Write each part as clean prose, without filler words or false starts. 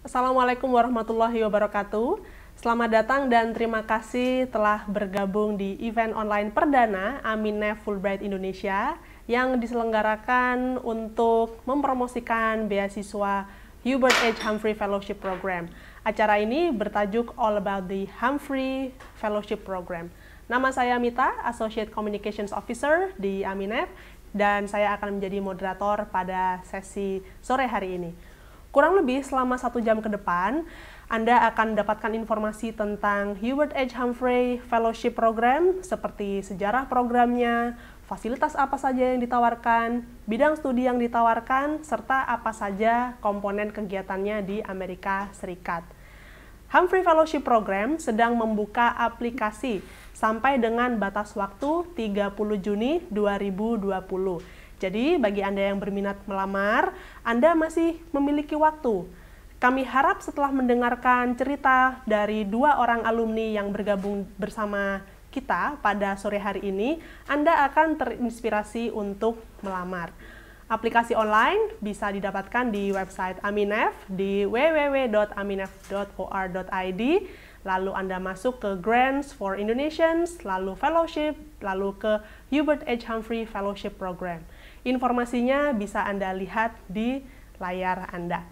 Assalamualaikum warahmatullahi wabarakatuh. Selamat datang dan terima kasih telah bergabung di event online perdana Aminef Fulbright Indonesia yang diselenggarakan untuk mempromosikan beasiswa Hubert H. Humphrey Fellowship Program. Acara ini bertajuk All About the Humphrey Fellowship Program. Nama saya Mita, Associate Communications Officer di Aminef, dan saya akan menjadi moderator pada sesi sore hari ini. Kurang lebih selama 1 jam ke depan, Anda akan mendapatkan informasi tentang Hubert H. Humphrey Fellowship Program, seperti sejarah programnya, fasilitas apa saja yang ditawarkan, bidang studi yang ditawarkan, serta apa saja komponen kegiatannya di Amerika Serikat. Humphrey Fellowship Program sedang membuka aplikasi sampai dengan batas waktu 30 Juni 2020. Jadi, bagi Anda yang berminat melamar, Anda masih memiliki waktu. Kami harap setelah mendengarkan cerita dari 2 orang alumni yang bergabung bersama kita pada sore hari ini, Anda akan terinspirasi untuk melamar. Aplikasi online bisa didapatkan di website Aminef di www.aminef.or.id. Lalu Anda masuk ke Grants for Indonesians, lalu Fellowship, lalu ke Hubert H. Humphrey Fellowship Program. Informasinya bisa Anda lihat di layar Anda.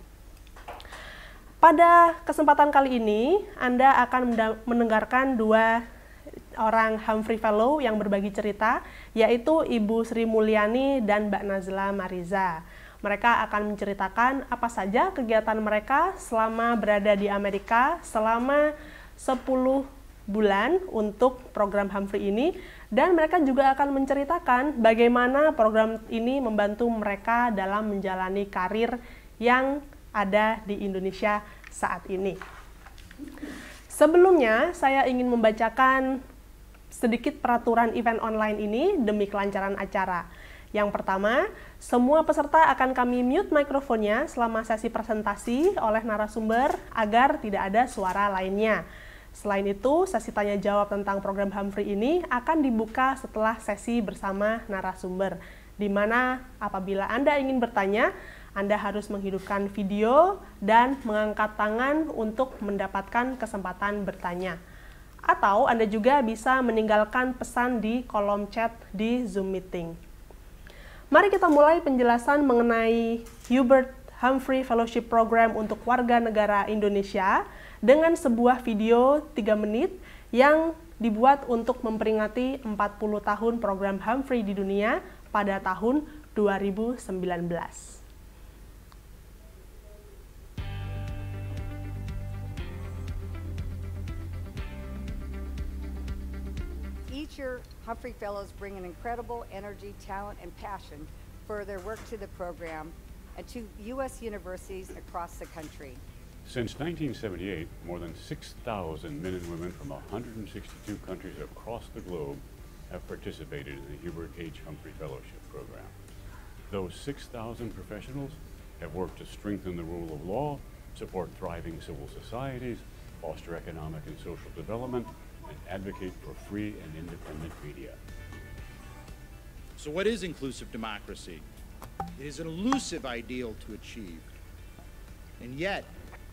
Pada kesempatan kali ini, Anda akan mendengarkan 2 orang Humphrey Fellow yang berbagi cerita, yaitu Ibu Sri Mulyani dan Mbak Nazla Mariza. Mereka akan menceritakan apa saja kegiatan mereka selama berada di Amerika selama 10 bulan untuk program Humphrey ini, dan mereka juga akan menceritakan bagaimana program ini membantu mereka dalam menjalani karir yang ada di Indonesia saat ini. Sebelumnya, saya ingin membacakan sedikit peraturan event online ini demi kelancaran acara. Yang pertama, semua peserta akan kami mute mikrofonnya selama sesi presentasi oleh narasumber agar tidak ada suara lainnya. Selain itu, sesi tanya jawab tentang program Humphrey ini akan dibuka setelah sesi bersama narasumber, di mana apabila Anda ingin bertanya, Anda harus menghidupkan video dan mengangkat tangan untuk mendapatkan kesempatan bertanya. Atau Anda juga bisa meninggalkan pesan di kolom chat di Zoom Meeting. Mari kita mulai penjelasan mengenai Hubert Humphrey Fellowship Program untuk warga negara Indonesia dengan sebuah video 3 menit yang dibuat untuk memperingati 40 tahun program Humphrey di dunia pada tahun 2019. Each year, Humphrey Fellows bring an incredible energy, talent, and passion for their work to the program and to U.S. universities across the country. Since 1978, more than 6,000 men and women from 162 countries across the globe have participated in the Hubert H. Humphrey Fellowship Program. Those 6,000 professionals have worked to strengthen the rule of law, support thriving civil societies, foster economic and social development, and advocate for free and independent media. So what is inclusive democracy? It is an elusive ideal to achieve. And yet,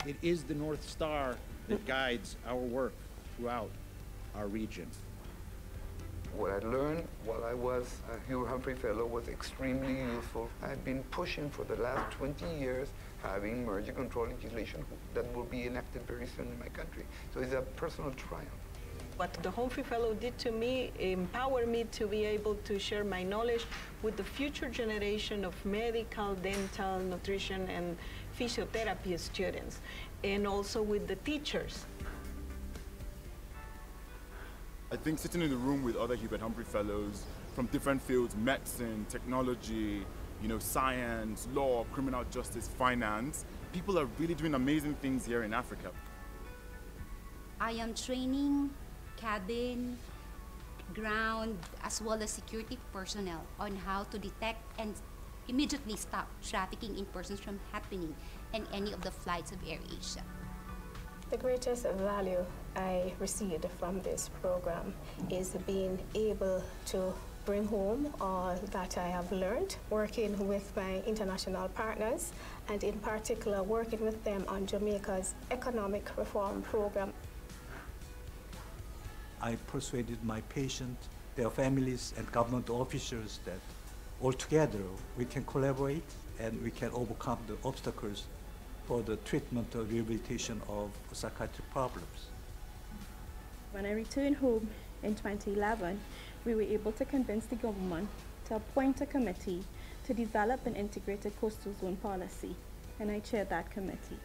it is the North Star that guides our work throughout our region. What I learned while I was a Hubert Humphrey Fellow was extremely useful. I've been pushing for the last 20 years having merger control legislation that will be enacted very soon in my country. So it's a personal triumph. What the Humphrey Fellow did to me empowered me to be able to share my knowledge with the future generation of medical, dental, nutrition, and physiotherapy students, and also with the teachers. I think sitting in the room with other Hubert Humphrey Fellows from different fields, medicine, technology, science, law, criminal justice, finance, people are really doing amazing things here in Africa. I am training cabin, ground, as well as security personnel on how to detect and immediately stop trafficking in persons from happening in any of the flights of AirAsia. The greatest value I received from this program is being able to bring home all that I have learned working with my international partners, and in particular working with them on Jamaica's economic reform program. I persuaded my patients, their families, and government officials that all together we can collaborate and we can overcome the obstacles for the treatment or rehabilitation of psychiatric problems. When I returned home in 2011, we were able to convince the government to appoint a committee to develop an integrated coastal zone policy, and I chaired that committee.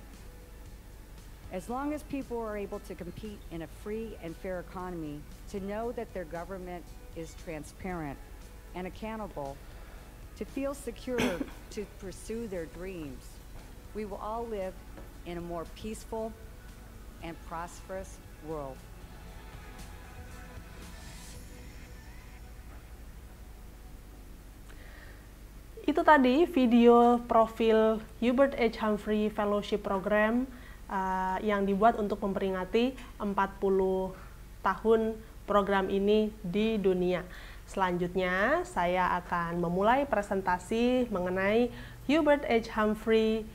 As long as people are able to compete in a free and fair economy, to know that their government is transparent and accountable, to feel secure to pursue their dreams, we will all live in a more peaceful and prosperous world. Itu tadi video profil Hubert H. Humphrey Fellowship Program yang dibuat untuk memperingati 40 tahun program ini di dunia. Selanjutnya, saya akan memulai presentasi mengenai Hubert H. Humphrey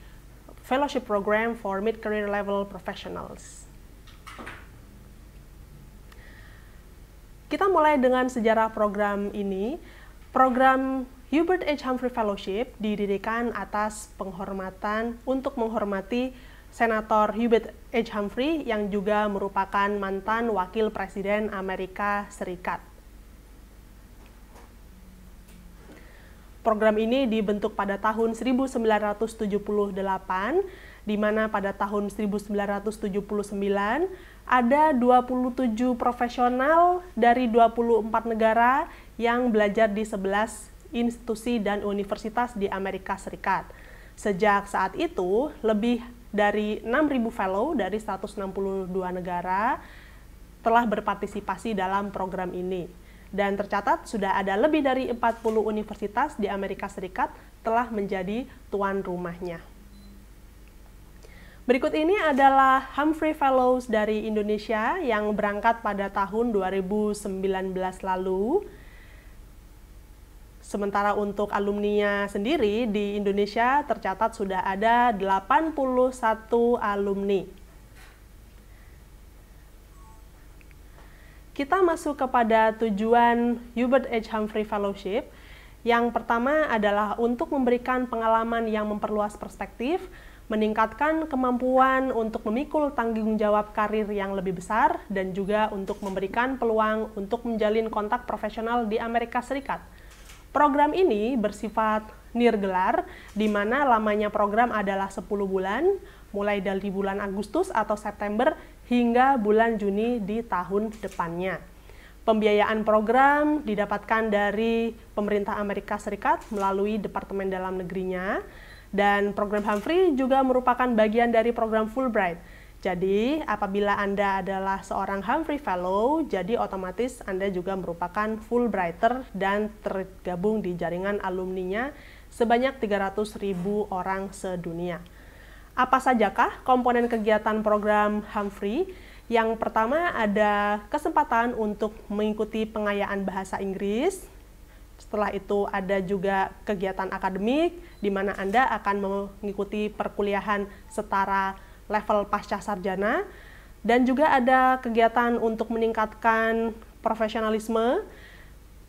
Fellowship Program for Mid-Career Level Professionals. Kita mulai dengan sejarah program ini. Program Hubert H. Humphrey Fellowship didirikan atas penghormatan untuk menghormati Senator Hubert H. Humphrey yang juga merupakan mantan Wakil Presiden Amerika Serikat. Program ini dibentuk pada tahun 1978, di mana pada tahun 1979 ada 27 profesional dari 24 negara yang belajar di 11 institusi dan universitas di Amerika Serikat. Sejak saat itu, lebih dari 6.000 fellow dari 162 negara telah berpartisipasi dalam program ini. Dan tercatat sudah ada lebih dari 40 universitas di Amerika Serikat telah menjadi tuan rumahnya. Berikut ini adalah Humphrey Fellows dari Indonesia yang berangkat pada tahun 2019 lalu. Sementara untuk alumninya sendiri di Indonesia tercatat sudah ada 81 alumni. Kita masuk kepada tujuan Hubert H. Humphrey Fellowship. Yang pertama adalah untuk memberikan pengalaman yang memperluas perspektif, meningkatkan kemampuan untuk memikul tanggung jawab karir yang lebih besar, dan juga untuk memberikan peluang untuk menjalin kontak profesional di Amerika Serikat. Program ini bersifat nirgelar, di mana lamanya program adalah 10 bulan, mulai dari bulan Agustus atau September hingga bulan Juni di tahun depannya. Pembiayaan program didapatkan dari pemerintah Amerika Serikat melalui Departemen Dalam Negerinya, dan program Humphrey juga merupakan bagian dari program Fulbright. Jadi, apabila Anda adalah seorang Humphrey Fellow, jadi otomatis Anda juga merupakan Fulbrighter dan tergabung di jaringan alumninya sebanyak 300.000 orang sedunia. Apa sajakah komponen kegiatan program Humphrey? Yang pertama ada kesempatan untuk mengikuti pengayaan bahasa Inggris. Setelah itu ada juga kegiatan akademik, di mana Anda akan mengikuti perkuliahan setara level pasca sarjana, dan juga ada kegiatan untuk meningkatkan profesionalisme,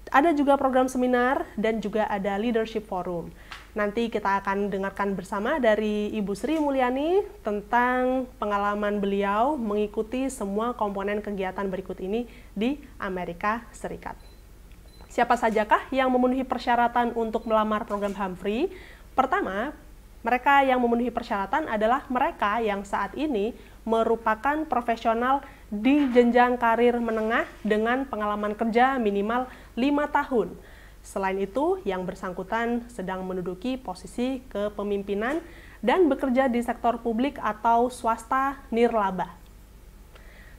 ada juga program seminar, dan juga ada leadership forum. Nanti kita akan dengarkan bersama dari Ibu Sri Mulyani tentang pengalaman beliau mengikuti semua komponen kegiatan berikut ini di Amerika Serikat. Siapa sajakah yang memenuhi persyaratan untuk melamar program Humphrey? Pertama, mereka yang memenuhi persyaratan adalah mereka yang saat ini merupakan profesional di jenjang karir menengah dengan pengalaman kerja minimal 5 tahun. Selain itu, yang bersangkutan sedang menduduki posisi kepemimpinan dan bekerja di sektor publik atau swasta nirlaba.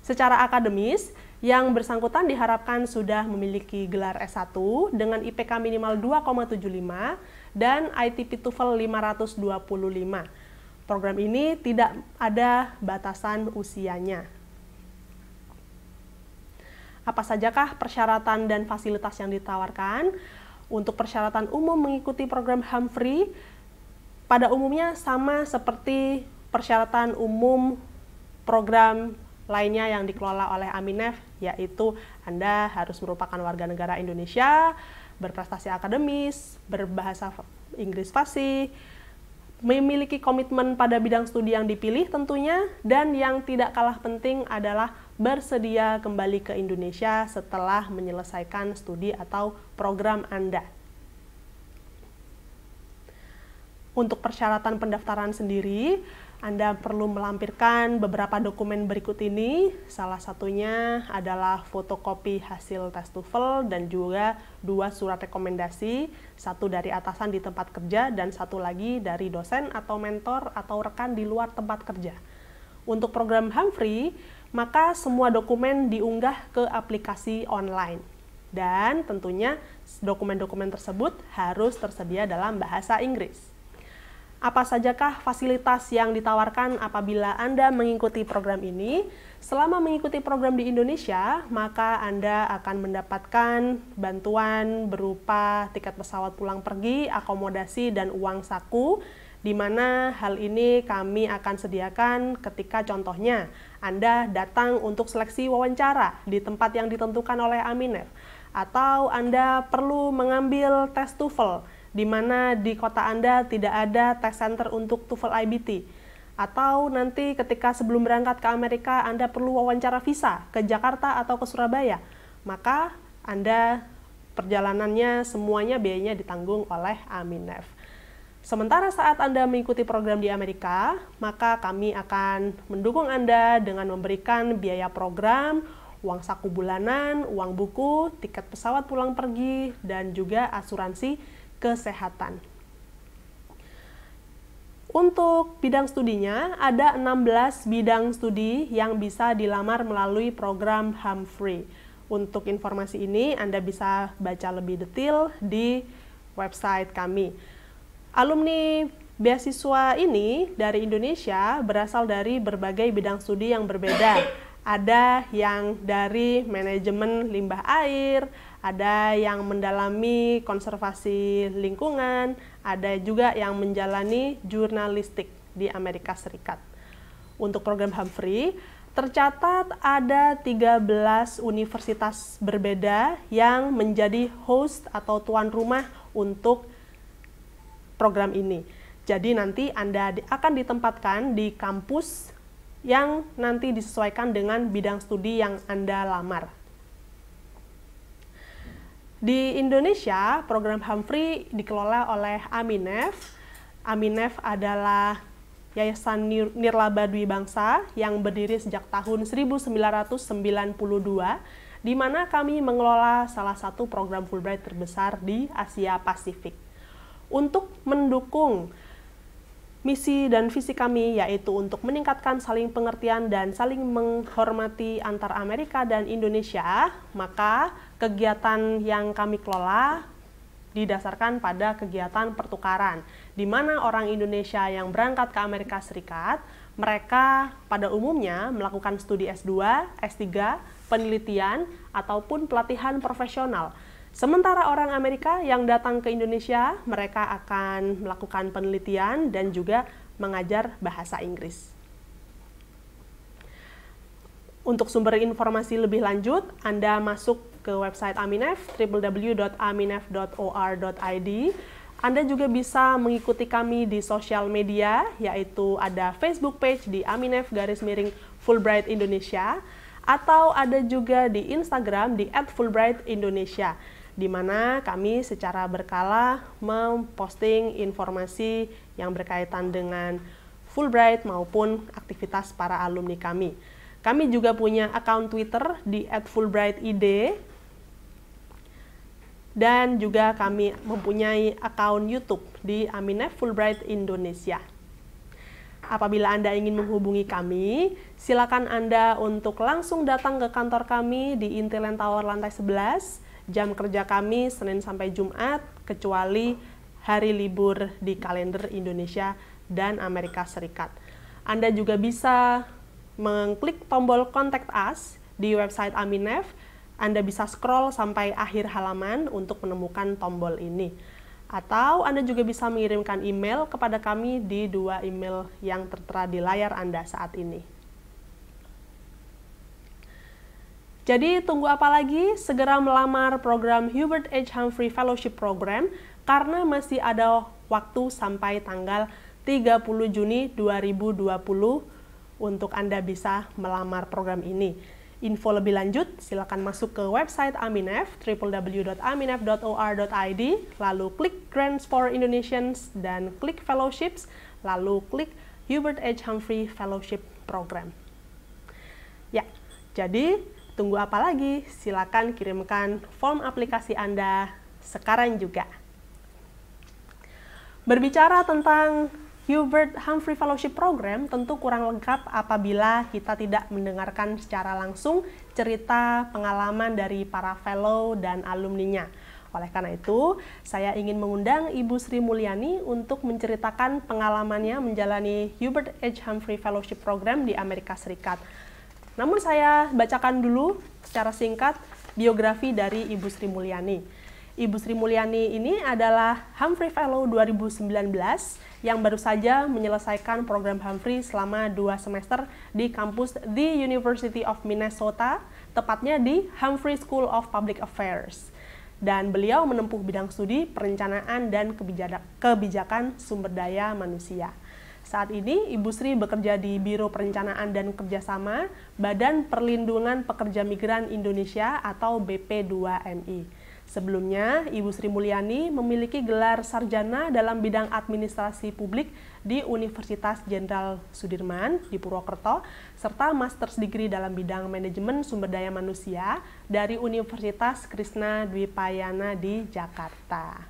Secara akademis, yang bersangkutan diharapkan sudah memiliki gelar S1 dengan IPK minimal 2,75 dan ITP TOEFL 525. Program ini tidak ada batasan usianya. Apa sajakah persyaratan dan fasilitas yang ditawarkan? Untuk persyaratan umum mengikuti program Humphrey, pada umumnya sama seperti persyaratan umum program lainnya yang dikelola oleh Aminef, yaitu Anda harus merupakan warga negara Indonesia, berprestasi akademis, berbahasa Inggris fasih, memiliki komitmen pada bidang studi yang dipilih tentunya, dan yang tidak kalah penting adalah bersedia kembali ke Indonesia setelah menyelesaikan studi atau program Anda. Untuk persyaratan pendaftaran sendiri, Anda perlu melampirkan beberapa dokumen berikut ini. Salah satunya adalah fotokopi hasil tes TOEFL dan juga 2 surat rekomendasi, satu dari atasan di tempat kerja dan satu lagi dari dosen atau mentor atau rekan di luar tempat kerja. Untuk program Humphrey, maka semua dokumen diunggah ke aplikasi online. Dan tentunya dokumen-dokumen tersebut harus tersedia dalam bahasa Inggris. Apa sajakah fasilitas yang ditawarkan apabila Anda mengikuti program ini? Selama mengikuti program di Indonesia, maka Anda akan mendapatkan bantuan berupa tiket pesawat pulang pergi, akomodasi, dan uang saku, di mana hal ini kami akan sediakan ketika contohnya Anda datang untuk seleksi wawancara di tempat yang ditentukan oleh Aminef, atau Anda perlu mengambil tes TOEFL, di mana di kota Anda tidak ada tes center untuk TOEFL IBT. Atau nanti ketika sebelum berangkat ke Amerika Anda perlu wawancara visa ke Jakarta atau ke Surabaya, maka Anda perjalanannya semuanya biayanya ditanggung oleh Aminef. Sementara saat Anda mengikuti program di Amerika, maka kami akan mendukung Anda dengan memberikan biaya program, uang saku bulanan, uang buku, tiket pesawat pulang pergi, dan juga asuransi kesehatan. Untuk bidang studinya, ada 16 bidang studi yang bisa dilamar melalui program Humphrey. Untuk informasi ini, Anda bisa baca lebih detail di website kami. Alumni beasiswa ini dari Indonesia berasal dari berbagai bidang studi yang berbeda. Ada yang dari manajemen limbah air, ada yang mendalami konservasi lingkungan, ada juga yang menjalani jurnalistik di Amerika Serikat. Untuk program Humphrey, tercatat ada 13 universitas berbeda yang menjadi host atau tuan rumah untuk program ini. Jadi nanti Anda akan ditempatkan di kampus yang nanti disesuaikan dengan bidang studi yang Anda lamar. Di Indonesia, program Humphrey dikelola oleh Aminef. Aminef adalah Yayasan Nirlaba Dwi Bangsa yang berdiri sejak tahun 1992, di mana kami mengelola salah satu program Fulbright terbesar di Asia Pasifik. Untuk mendukung misi dan visi kami, yaitu untuk meningkatkan saling pengertian dan saling menghormati antar Amerika dan Indonesia, maka kegiatan yang kami kelola didasarkan pada kegiatan pertukaran, di mana orang Indonesia yang berangkat ke Amerika Serikat, mereka pada umumnya melakukan studi S2, S3, penelitian, ataupun pelatihan profesional. Sementara orang Amerika yang datang ke Indonesia, mereka akan melakukan penelitian dan juga mengajar bahasa Inggris. Untuk sumber informasi lebih lanjut, Anda masuk ke website Aminef, www.aminef.or.id. Anda juga bisa mengikuti kami di sosial media, yaitu ada Facebook page di Aminef_Fulbright Indonesia, atau ada juga di Instagram di @fulbrightindonesia, di mana kami secara berkala memposting informasi yang berkaitan dengan Fulbright maupun aktivitas para alumni kami. Kami juga punya akun Twitter di @fulbrightid, dan juga kami mempunyai akun YouTube di Aminef Fulbright Indonesia. Apabila Anda ingin menghubungi kami, silakan Anda untuk langsung datang ke kantor kami di Intiland Tower lantai 11. Jam kerja kami Senin sampai Jumat, kecuali hari libur di kalender Indonesia dan Amerika Serikat. Anda juga bisa mengklik tombol Contact Us di website Aminef Anda bisa scroll sampai akhir halaman untuk menemukan tombol ini. Atau Anda juga bisa mengirimkan email kepada kami di 2 email yang tertera di layar Anda saat ini. Jadi tunggu apa lagi? Segera melamar program Hubert H. Humphrey Fellowship Program karena masih ada waktu sampai tanggal 30 Juni 2020 untuk Anda bisa melamar program ini. Info lebih lanjut, silakan masuk ke website Aminef, www.aminef.or.id, lalu klik Grants for Indonesians, dan klik Fellowships, lalu klik Hubert H. Humphrey Fellowship Program. Ya, jadi tunggu apa lagi? Silakan kirimkan form aplikasi Anda sekarang juga. Berbicara tentang Hubert Humphrey Fellowship Program tentu kurang lengkap apabila kita tidak mendengarkan secara langsung cerita pengalaman dari para fellow dan alumninya. Oleh karena itu, saya ingin mengundang Ibu Sri Mulyani untuk menceritakan pengalamannya menjalani Hubert H. Humphrey Fellowship Program di Amerika Serikat. Namun saya bacakan dulu secara singkat biografi dari Ibu Sri Mulyani. Ibu Sri Mulyani ini adalah Humphrey Fellow 2019 yang baru saja menyelesaikan program Humphrey selama 2 semester di kampus The University of Minnesota, tepatnya di Humphrey School of Public Affairs. Dan beliau menempuh bidang studi perencanaan dan kebijakan sumber daya manusia. Saat ini, Ibu Sri bekerja di Biro Perencanaan dan Kerjasama Badan Perlindungan Pekerja Migran Indonesia atau BP2MI. Sebelumnya, Ibu Sri Mulyani memiliki gelar sarjana dalam bidang administrasi publik di Universitas Jenderal Sudirman di Purwokerto, serta master's degree dalam bidang manajemen sumber daya manusia dari Universitas Krishna Dwipayana di Jakarta.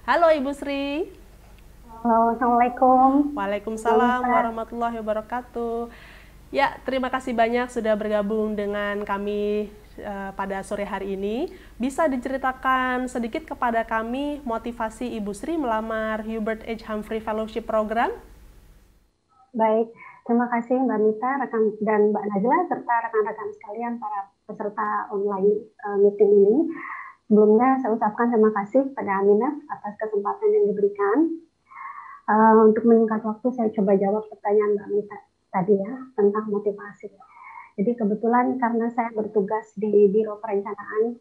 Halo Ibu Sri. Halo, Assalamualaikum. Waalaikumsalam warahmatullahi wabarakatuh. Ya, terima kasih banyak sudah bergabung dengan kami pada sore hari ini. Bisa diceritakan sedikit kepada kami motivasi Ibu Sri melamar Hubert H. Humphrey Fellowship Program? Baik, terima kasih Mbak Mita dan Mbak Najla serta rekan-rekan sekalian para peserta online meeting ini. Sebelumnya saya ucapkan terima kasih pada Aminef atas kesempatan yang diberikan. Untuk menyingkat waktu saya coba jawab pertanyaan Mbak Mita tadi ya tentang motivasi. Jadi kebetulan karena saya bertugas di Biro Perencanaan,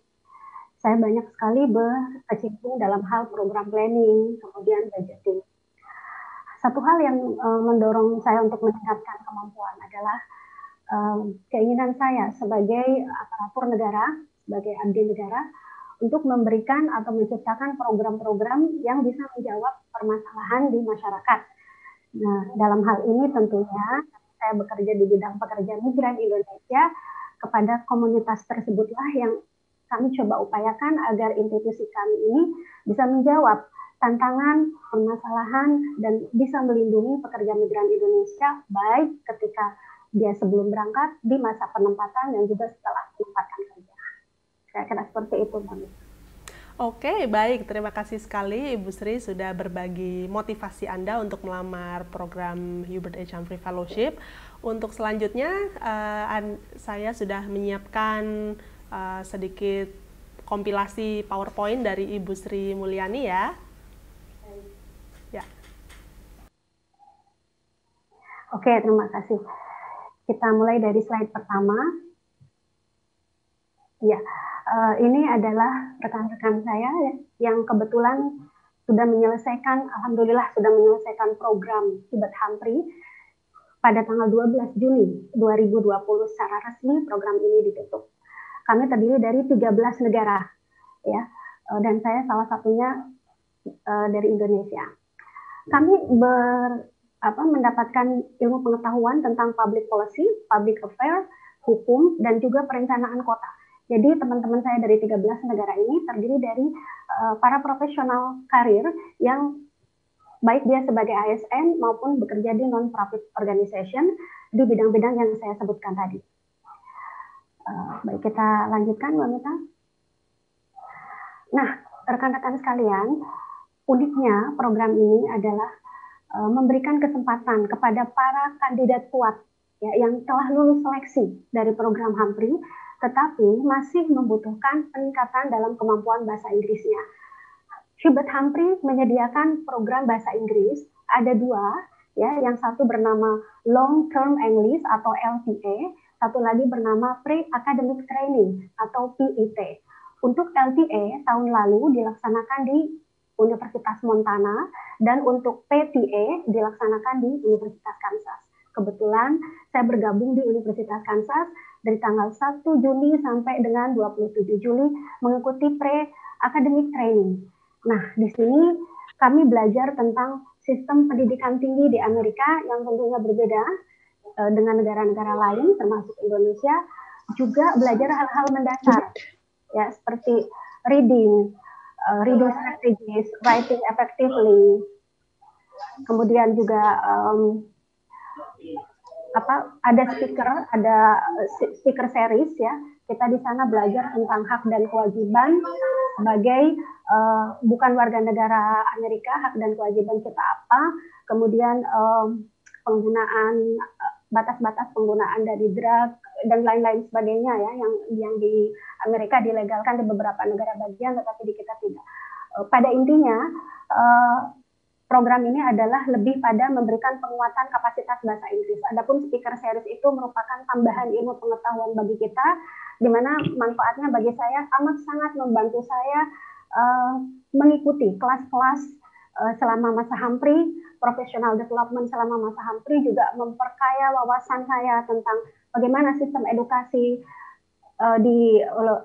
saya banyak sekali berkecimpung dalam hal program planning, kemudian budgeting. Satu hal yang mendorong saya untuk meningkatkan kemampuan adalah keinginan saya sebagai aparatur negara, sebagai abdi negara, untuk memberikan atau menciptakan program-program yang bisa menjawab permasalahan di masyarakat. Nah, dalam hal ini tentunya saya bekerja di bidang pekerja migran Indonesia, kepada komunitas tersebutlah yang kami coba upayakan agar institusi kami ini bisa menjawab tantangan, permasalahan, dan bisa melindungi pekerja migran Indonesia baik ketika dia sebelum berangkat, di masa penempatan, dan juga setelah penempatan kerja. Saya kira seperti itu, Mbak. Oke, baik. Terima kasih sekali Ibu Sri sudah berbagi motivasi Anda untuk melamar program Hubert H. Humphrey Fellowship. Untuk selanjutnya, saya sudah menyiapkan sedikit kompilasi PowerPoint dari Ibu Sri Mulyani ya. Ya. Oke, terima kasih. Kita mulai dari slide pertama. Ya. Ini adalah rekan-rekan saya yang kebetulan sudah menyelesaikan, alhamdulillah sudah menyelesaikan program Hubert Humphrey pada tanggal 12 Juni 2020 secara resmi program ini ditutup. Kami terdiri dari 13 negara, ya, dan saya salah satunya dari Indonesia. Kami mendapatkan ilmu pengetahuan tentang public policy, public affairs, hukum, dan juga perencanaan kota. Jadi teman-teman saya dari 13 negara ini terdiri dari para profesional karir yang baik dia sebagai ASN maupun bekerja di non-profit organization di bidang-bidang yang saya sebutkan tadi. Baik, kita lanjutkan, Mbak Mita. Nah, rekan-rekan sekalian, uniknya program ini adalah memberikan kesempatan kepada para kandidat kuat ya, yang telah lulus seleksi dari program Humphrey tetapi masih membutuhkan peningkatan dalam kemampuan bahasa Inggrisnya. Hubert Humphrey menyediakan program bahasa Inggris, ada dua, ya, yang satu bernama Long Term English atau LTA, satu lagi bernama Pre-Academic Training atau PET. Untuk LTA tahun lalu dilaksanakan di Universitas Montana dan untuk PTA dilaksanakan di Universitas Kansas. Kebetulan saya bergabung di Universitas Kansas dari tanggal 1 Juni sampai dengan 27 Juli mengikuti pre-academic training. Nah, di sini kami belajar tentang sistem pendidikan tinggi di Amerika yang tentunya berbeda dengan negara-negara lain termasuk Indonesia, juga belajar hal-hal mendasar ya seperti reading strategies, writing effectively, kemudian juga ada speaker series ya. Kita di sana belajar tentang hak dan kewajiban sebagai bukan warga negara Amerika, hak dan kewajiban kita apa, kemudian penggunaan batas-batas penggunaan dari drug dan lain-lain sebagainya ya yang di Amerika dilegalkan di beberapa negara bagian tetapi di kita tidak. Pada intinya program ini adalah lebih pada memberikan penguatan kapasitas bahasa Inggris. Adapun speaker series itu merupakan tambahan ilmu pengetahuan bagi kita, di mana manfaatnya bagi saya sangat membantu saya mengikuti kelas-kelas selama masa Humphrey, professional development selama masa Humphrey juga memperkaya wawasan saya tentang bagaimana sistem edukasi di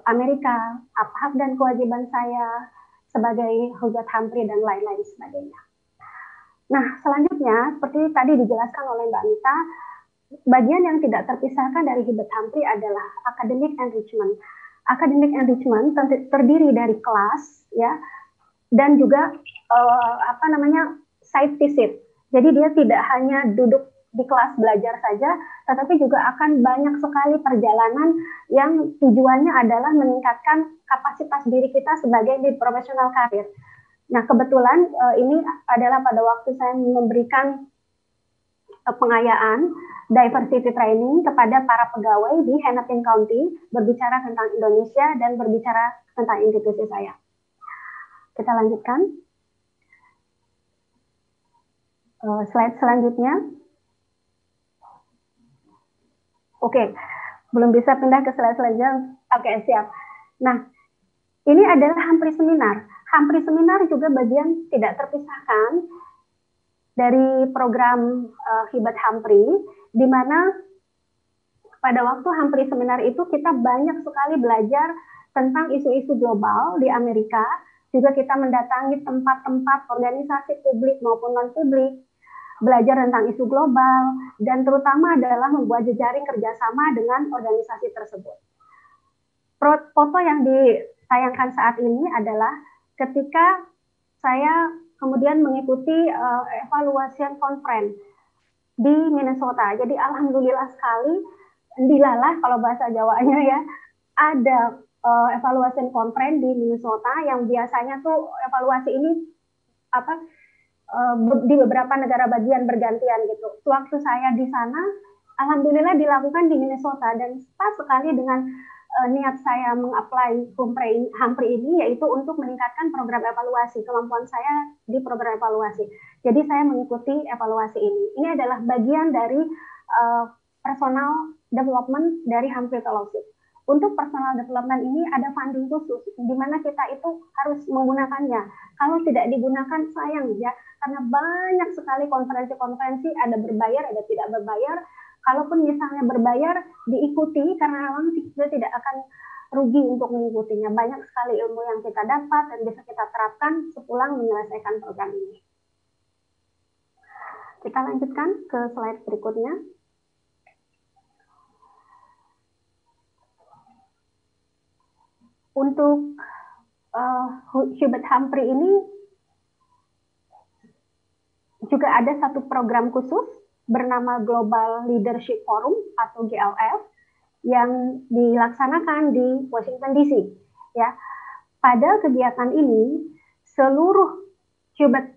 Amerika, apa hak dan kewajiban saya sebagai Hubert Humphrey dan lain-lain sebagainya. Nah, selanjutnya, seperti tadi dijelaskan oleh Mbak Anita, bagian yang tidak terpisahkan dari Hubert Humphrey adalah academic enrichment. Academic enrichment terdiri dari kelas, ya, dan juga site visit. Jadi dia tidak hanya duduk di kelas belajar saja, tetapi juga akan banyak sekali perjalanan yang tujuannya adalah meningkatkan kapasitas diri kita sebagai profesional karir. Nah, kebetulan ini adalah pada waktu saya memberikan pengayaan diversity training kepada para pegawai di Hennepin County berbicara tentang Indonesia dan berbicara tentang institusi saya. Kita lanjutkan. Slide selanjutnya. Oke, belum bisa pindah ke slide selanjutnya. Oke, siap. Nah, ini adalah Humphrey Seminar. Humphrey Seminar juga bagian tidak terpisahkan dari program Hubert Humphrey, di mana pada waktu Humphrey Seminar itu kita banyak sekali belajar tentang isu-isu global di Amerika, juga kita mendatangi tempat-tempat organisasi publik maupun non-publik, belajar tentang isu global, dan terutama adalah membuat jejaring kerjasama dengan organisasi tersebut. Foto yang ditayangkan saat ini adalah ketika saya kemudian mengikuti evaluation conference di Minnesota. Jadi alhamdulillah sekali, dilalah kalau bahasa Jawanya ya, ada evaluation conference di Minnesota yang biasanya tuh evaluasi ini di beberapa negara bagian bergantian gitu. Waktu saya di sana, alhamdulillah dilakukan di Minnesota dan pas sekali dengan niat saya mengapply Humphrey ini, yaitu untuk meningkatkan program evaluasi, kemampuan saya di program evaluasi. Jadi saya mengikuti evaluasi ini. Ini adalah bagian dari personal development dari Humphrey Fellowship. Untuk personal development ini ada funding khusus, di mana kita itu harus menggunakannya. Kalau tidak digunakan sayang ya, karena banyak sekali konferensi-konferensi, ada berbayar, ada tidak berbayar. Kalaupun misalnya berbayar, diikuti karena memang kita tidak akan rugi untuk mengikutinya. Banyak sekali ilmu yang kita dapat dan bisa kita terapkan sepulang menyelesaikan program ini. Kita lanjutkan ke slide berikutnya. Untuk Hubert Humphrey ini juga ada satu program khusus bernama Global Leadership Forum atau GLF yang dilaksanakan di Washington DC. Ya, pada kegiatan ini seluruh Hubert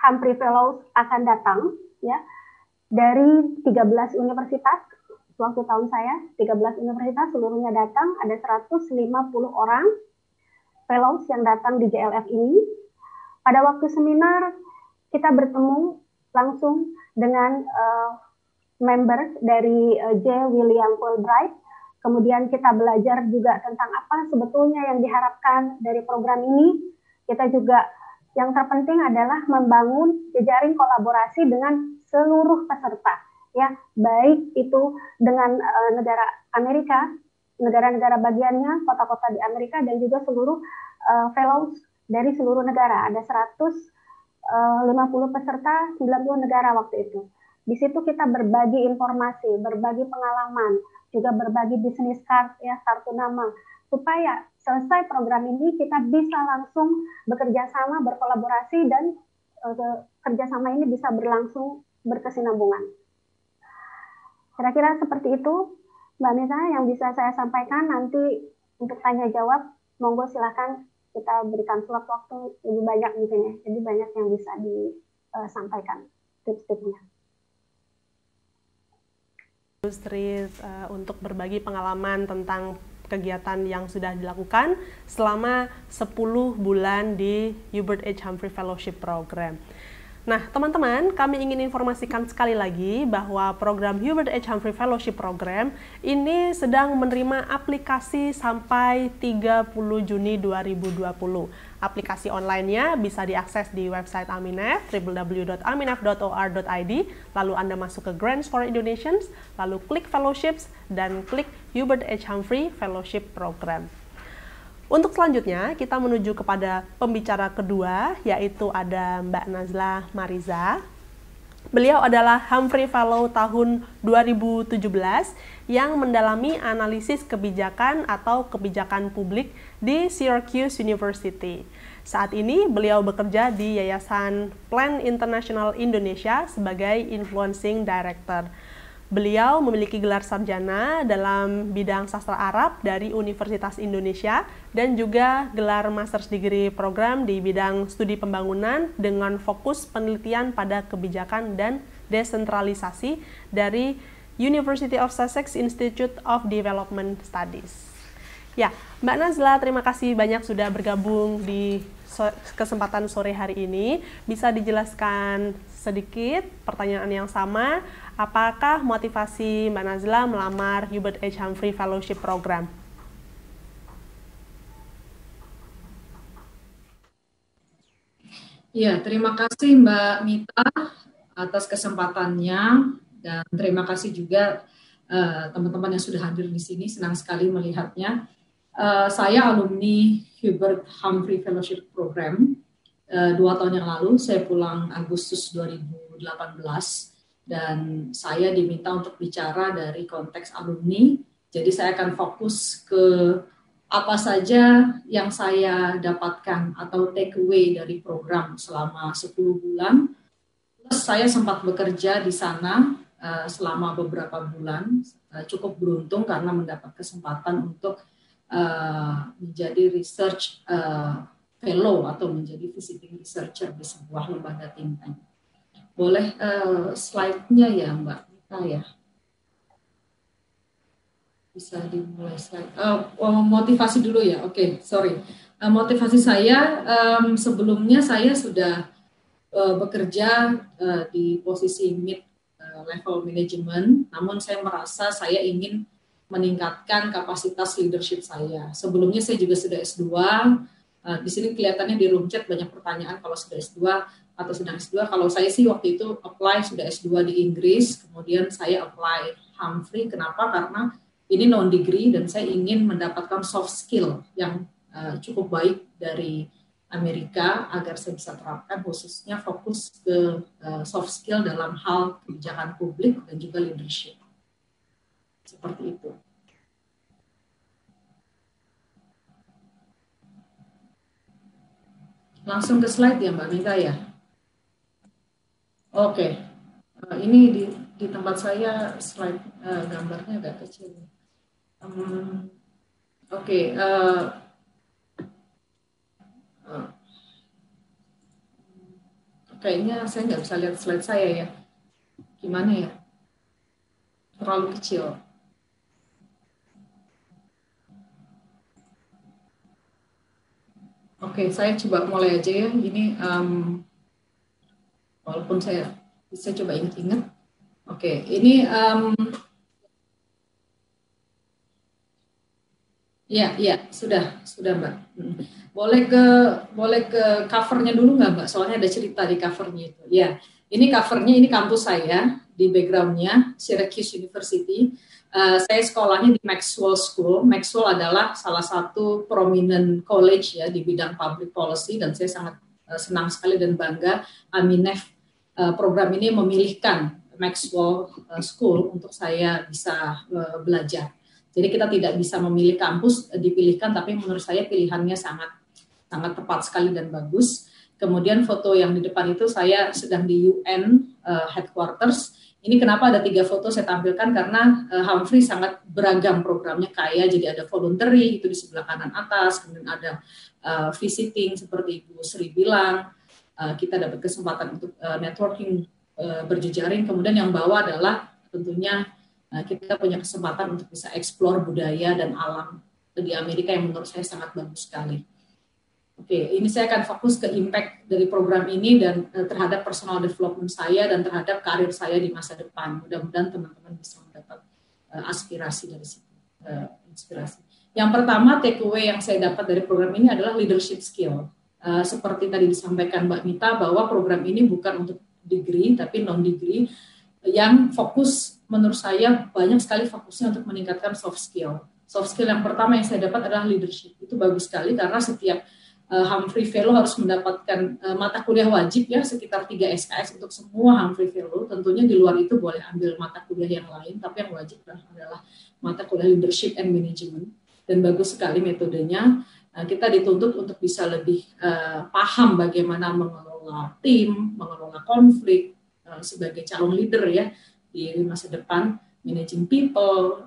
Humphrey Fellows akan datang, ya, dari 13 universitas waktu tahun saya, 13 universitas seluruhnya datang, ada 150 orang fellows yang datang di JLF ini. Pada waktu seminar, kita bertemu langsung dengan member dari J. William Fulbright. Kemudian kita belajar juga tentang apa sebetulnya yang diharapkan dari program ini. Kita juga yang terpenting adalah membangun jejaring kolaborasi dengan seluruh peserta, ya, baik itu dengan negara Amerika, negara-negara bagiannya, kota-kota di Amerika, dan juga seluruh fellows dari seluruh negara. Ada 150 peserta, 90 negara waktu itu. Di situ kita berbagi informasi, berbagi pengalaman, juga berbagi bisnis card, ya, kartu nama, supaya selesai program ini kita bisa langsung bekerja sama, berkolaborasi, dan kerjasama ini bisa berlangsung berkesinambungan. Kira-kira seperti itu, Mbak Mita, yang bisa saya sampaikan. Nanti untuk tanya jawab, monggo silakan kita berikan slot waktu lebih banyak mungkin ya. Jadi banyak yang bisa disampaikan tips-tipsnya. Untuk berbagi pengalaman tentang kegiatan yang sudah dilakukan selama 10 bulan di Hubert H. Humphrey Fellowship Program. Nah, teman-teman, kami ingin informasikan sekali lagi bahwa program Hubert H. Humphrey Fellowship Program ini sedang menerima aplikasi sampai 30 Juni 2020. Aplikasi online-nya bisa diakses di website Aminef, www.aminef.or.id, lalu Anda masuk ke Grants for Indonesians, lalu klik Fellowships, dan klik Hubert H. Humphrey Fellowship Program. Untuk selanjutnya, kita menuju kepada pembicara kedua, yaitu ada Mbak Nazla Mariza. Beliau adalah Humphrey Fellow tahun 2017 yang mendalami analisis kebijakan atau kebijakan publik di Syracuse University. Saat ini beliau bekerja di Yayasan Plan International Indonesia sebagai Influencing Director. Beliau memiliki gelar sarjana dalam bidang sastra Arab dari Universitas Indonesia dan juga gelar master's degree program di bidang studi pembangunan dengan fokus penelitian pada kebijakan dan desentralisasi dari University of Sussex Institute of Development Studies. Ya, Mbak Nazla, terima kasih banyak sudah bergabung di kesempatan sore hari ini. Bisa dijelaskan sedikit pertanyaan yang sama, apakah motivasi Mbak Nazla melamar Hubert H. Humphrey Fellowship Program? Ya, terima kasih Mbak Mita atas kesempatannya, dan terima kasih juga teman-teman yang sudah hadir di sini. Senang sekali melihatnya. Saya alumni Hubert Humphrey Fellowship Program. 2 tahun yang lalu saya pulang Agustus 2018 dan saya diminta untuk bicara dari konteks alumni. Jadi saya akan fokus ke apa saja yang saya dapatkan atau take away dari program selama 10 bulan. Plus saya sempat bekerja di sana selama beberapa bulan. Cukup beruntung karena mendapat kesempatan untuk menjadi research fellow atau menjadi visiting researcher di sebuah lembaga think tank. Boleh slide-nya ya Mbak Mita ya? Bisa dimulai slide. Motivasi dulu ya, oke, sorry. Motivasi saya, sebelumnya saya sudah bekerja di posisi mid level management, namun saya merasa saya ingin meningkatkan kapasitas leadership saya. Sebelumnya saya juga sudah S2. Di sini kelihatannya di room chat banyak pertanyaan kalau sudah S2 atau sedang S2. Kalau saya sih waktu itu apply sudah S2 di Inggris, kemudian saya apply Humphrey. Kenapa? Karena ini non degree dan saya ingin mendapatkan soft skill yang cukup baik dari Amerika agar saya bisa terapkan, khususnya fokus ke soft skill dalam hal kebijakan publik dan juga leadership. Seperti itu. Langsung ke slide ya Mbak Mita ya. Oke. Ini di tempat saya slide gambarnya agak kecil. Oke. Kayaknya saya nggak bisa lihat slide saya ya. Gimana ya? Terlalu kecil. Oke, saya coba mulai aja ya. Ini walaupun saya bisa coba ingat-ingat. Oke, ini ya, sudah Mbak. Boleh ke covernya dulu nggak Mbak? Soalnya ada cerita di covernya itu. Ya, ini covernya, ini kampus saya di backgroundnya Syracuse University. Saya sekolahnya di Maxwell School. Maxwell adalah salah satu prominent college ya di bidang public policy, dan saya sangat senang sekali dan bangga Aminef program ini memilihkan Maxwell School untuk saya bisa belajar. Jadi kita tidak bisa memilih kampus dipilihkan, tapi menurut saya pilihannya sangat tepat sekali dan bagus. Kemudian foto yang di depan itu saya sedang di UN headquarters. Ini kenapa ada 3 foto saya tampilkan, karena Humphrey sangat beragam programnya, kaya. Jadi ada voluntary itu di sebelah kanan atas, kemudian ada visiting seperti Ibu Sri bilang, kita dapat kesempatan untuk networking berjejaring. Kemudian yang bawah adalah tentunya kita punya kesempatan untuk bisa eksplor budaya dan alam di Amerika yang menurut saya sangat bagus sekali. Oke, ini saya akan fokus ke impact dari program ini dan terhadap personal development saya dan terhadap karir saya di masa depan. Mudah-mudahan teman-teman bisa mendapat aspirasi dari situ, inspirasi. Yang pertama, takeaway yang saya dapat dari program ini adalah leadership skill. Seperti tadi disampaikan Mbak Mita, bahwa program ini bukan untuk degree, tapi non-degree, yang fokus menurut saya banyak sekali fokusnya untuk meningkatkan soft skill. Soft skill yang pertama yang saya dapat adalah leadership. Itu bagus sekali karena setiap Humphrey Fellow harus mendapatkan mata kuliah wajib ya, sekitar 3 SKS untuk semua Humphrey Fellow. Tentunya di luar itu boleh ambil mata kuliah yang lain, tapi yang wajib adalah mata kuliah leadership and management. Dan bagus sekali metodenya. Kita dituntut untuk bisa lebih paham bagaimana mengelola tim, mengelola konflik sebagai calon leader ya di masa depan, managing people,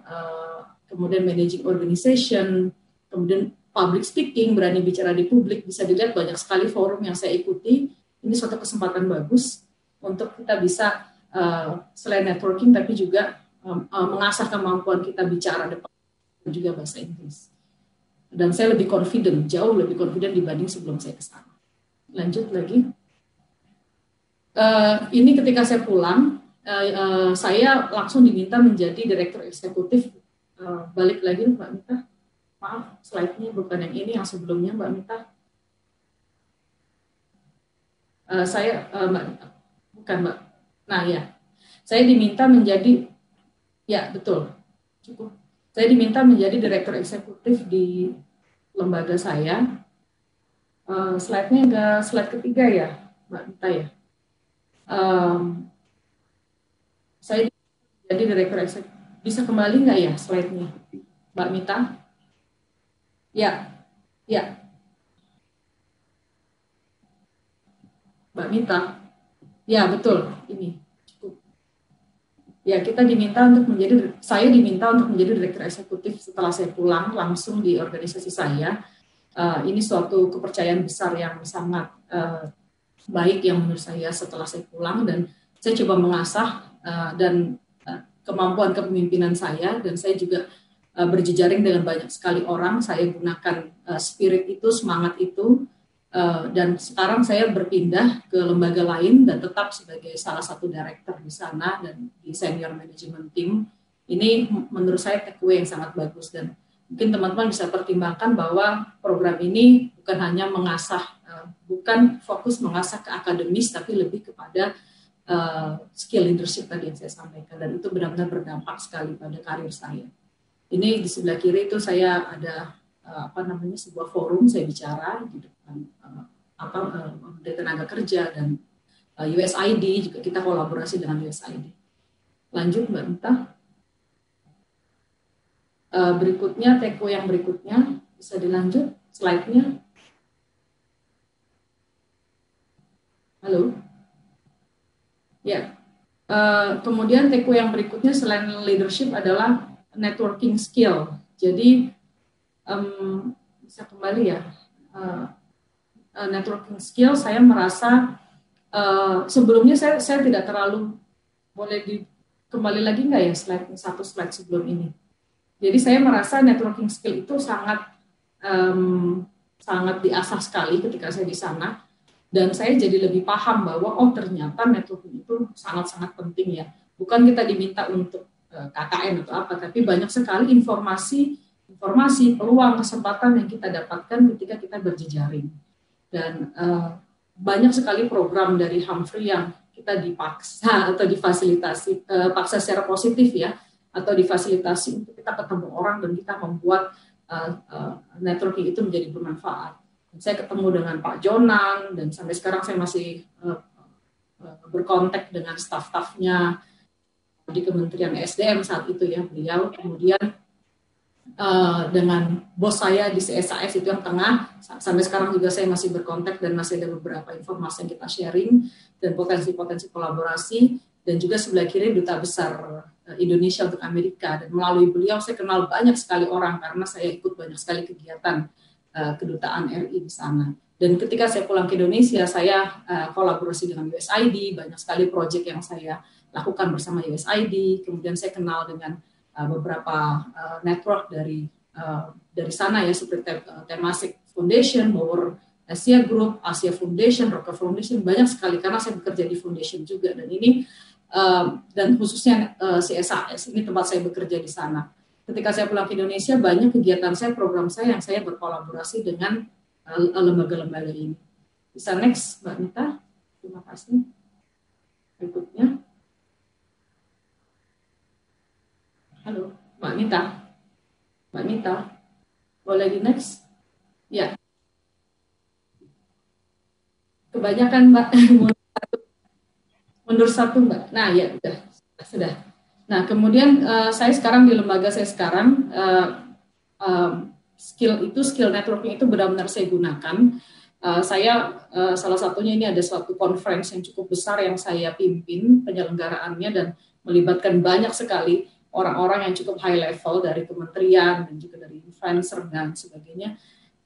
kemudian managing organization, kemudian public speaking, berani bicara di publik. Bisa dilihat banyak sekali forum yang saya ikuti. Ini suatu kesempatan bagus untuk kita bisa selain networking, tapi juga mengasah kemampuan kita bicara depan dan juga bahasa Inggris. Dan saya lebih confident, jauh lebih confident dibanding sebelum saya ke sana. Lanjut lagi. Ini ketika saya pulang, saya langsung diminta menjadi direktur eksekutif. Balik lagi Mbak Mita. Maaf, slide-nya bukan yang ini, yang sebelumnya Mbak Mita. Bukan Mbak. Nah ya, saya diminta menjadi, ya betul, cukup. Saya diminta menjadi direktur eksekutif di lembaga saya. Slide-nya enggak, slide ketiga ya, Mbak Mita ya. Saya jadi direktur eksekutif. Bisa kembali nggak ya slide-nya, Mbak Mita? Ya. Mbak Mita. Ya, betul. Ini cukup. Ya, saya diminta untuk menjadi direktur eksekutif setelah saya pulang langsung di organisasi saya. Ini suatu kepercayaan besar yang sangat baik yang menurut saya setelah saya pulang, dan saya coba mengasah dan kemampuan kepemimpinan saya, dan saya juga berjejaring dengan banyak sekali orang. Saya gunakan spirit itu, semangat itu, dan sekarang saya berpindah ke lembaga lain dan tetap sebagai salah satu director di sana dan di senior management team. Ini menurut saya takeaway yang sangat bagus, dan mungkin teman-teman bisa pertimbangkan bahwa program ini bukan hanya mengasah, bukan fokus mengasah ke akademis, tapi lebih kepada skill leadership tadi yang saya sampaikan, dan itu benar-benar berdampak sekali pada karir saya. Ini di sebelah kiri itu saya ada sebuah forum saya bicara di depan Menteri Tenaga Kerja dan USAID, juga kita kolaborasi dengan USAID. Lanjut Mbak Mita. Berikutnya, takeaway yang berikutnya bisa dilanjut slide-nya. Halo. Ya. Kemudian takeaway yang berikutnya selain leadership adalah networking skill. Jadi bisa kembali ya, networking skill saya merasa sebelumnya saya tidak terlalu, boleh kembali lagi nggak ya satu slide sebelum ini. Jadi saya merasa networking skill itu sangat sangat diasah sekali ketika saya di sana, dan saya jadi lebih paham bahwa oh ternyata networking itu sangat-sangat penting ya. Bukan kita diminta untuk KKN atau apa, tapi banyak sekali informasi, peluang, kesempatan yang kita dapatkan ketika kita berjejaring. Dan banyak sekali program dari Humphrey yang kita dipaksa atau difasilitasi, paksa secara positif ya, atau difasilitasi untuk kita ketemu orang dan kita membuat networking itu menjadi bermanfaat. Saya ketemu dengan Pak Jonan dan sampai sekarang saya masih berkontak dengan staf-stafnya di Kementerian SDM saat itu ya beliau. Kemudian dengan bos saya di CSAS itu yang tengah, sampai sekarang juga saya masih berkontak dan masih ada beberapa informasi yang kita sharing dan potensi-potensi kolaborasi, dan juga sebelah kiri Duta Besar Indonesia untuk Amerika, dan melalui beliau saya kenal banyak sekali orang karena saya ikut banyak sekali kegiatan kedutaan RI di sana. Dan ketika saya pulang ke Indonesia, saya kolaborasi dengan USAID, banyak sekali proyek yang saya lakukan bersama USAID. Kemudian saya kenal dengan beberapa network dari sana ya, seperti Temasek Foundation, Bauer Asia Group, Asia Foundation, Rocker Foundation, banyak sekali karena saya bekerja di foundation juga, dan ini dan khususnya CSAS, ini tempat saya bekerja di sana. Ketika saya pulang ke Indonesia, banyak kegiatan saya, program saya yang saya berkolaborasi dengan lembaga-lembaga ini. Bisa next, Mbak Nita. Terima kasih. Berikutnya. Halo, Mbak Nita. Mbak Nita, boleh di next? Ya. Kebanyakan, Mbak. Mundur satu, Mbak. Nah, ya, sudah. Nah, kemudian saya sekarang di lembaga saya sekarang, skill networking itu benar-benar saya gunakan. Saya salah satunya ini ada suatu conference yang cukup besar yang saya pimpin penyelenggaraannya dan melibatkan banyak sekali orang-orang yang cukup high level dari kementerian dan juga dari influencer dan sebagainya.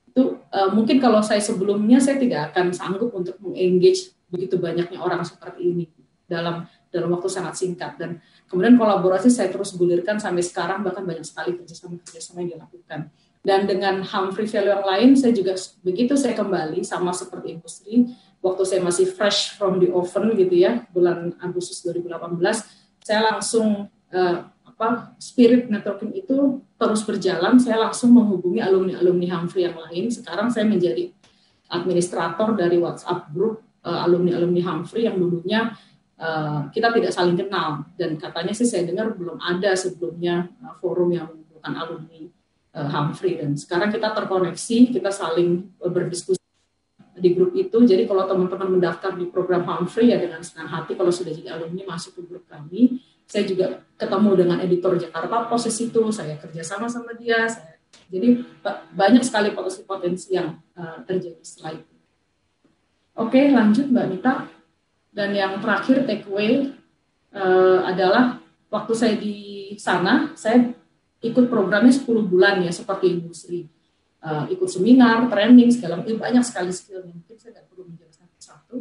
Itu mungkin kalau saya sebelumnya saya tidak akan sanggup untuk mengengage begitu banyaknya orang seperti ini dalam waktu sangat singkat, dan kemudian kolaborasi saya terus gulirkan sampai sekarang, bahkan banyak sekali kerjasama yang dilakukan. Dan dengan Humphrey Fellow yang lain, saya juga begitu saya kembali sama seperti industri, waktu saya masih fresh from the oven gitu ya, bulan Agustus 2018, saya langsung spirit networking itu terus berjalan, saya langsung menghubungi alumni Humphrey yang lain. Sekarang saya menjadi administrator dari WhatsApp group alumni Humphrey yang dulunya kita tidak saling kenal, dan katanya sih saya dengar belum ada sebelumnya forum yang mengumpulkan alumni Humphrey, dan sekarang kita terkoneksi, kita saling berdiskusi di grup itu. Jadi kalau teman-teman mendaftar di program Humphrey ya dengan senang hati kalau sudah jadi alumni masuk ke grup kami. Saya juga ketemu dengan editor Jakarta Post itu, saya kerjasama sama dia. Jadi banyak sekali potensi yang terjadi setelah itu. Oke, lanjut Mbak Nita. Dan yang terakhir take away adalah waktu saya di sana, saya ikut programnya 10 bulan ya, seperti industri. Ikut seminar, training, segala macam, banyak sekali skill yang mungkin saya tidak perlu menjelaskan satu.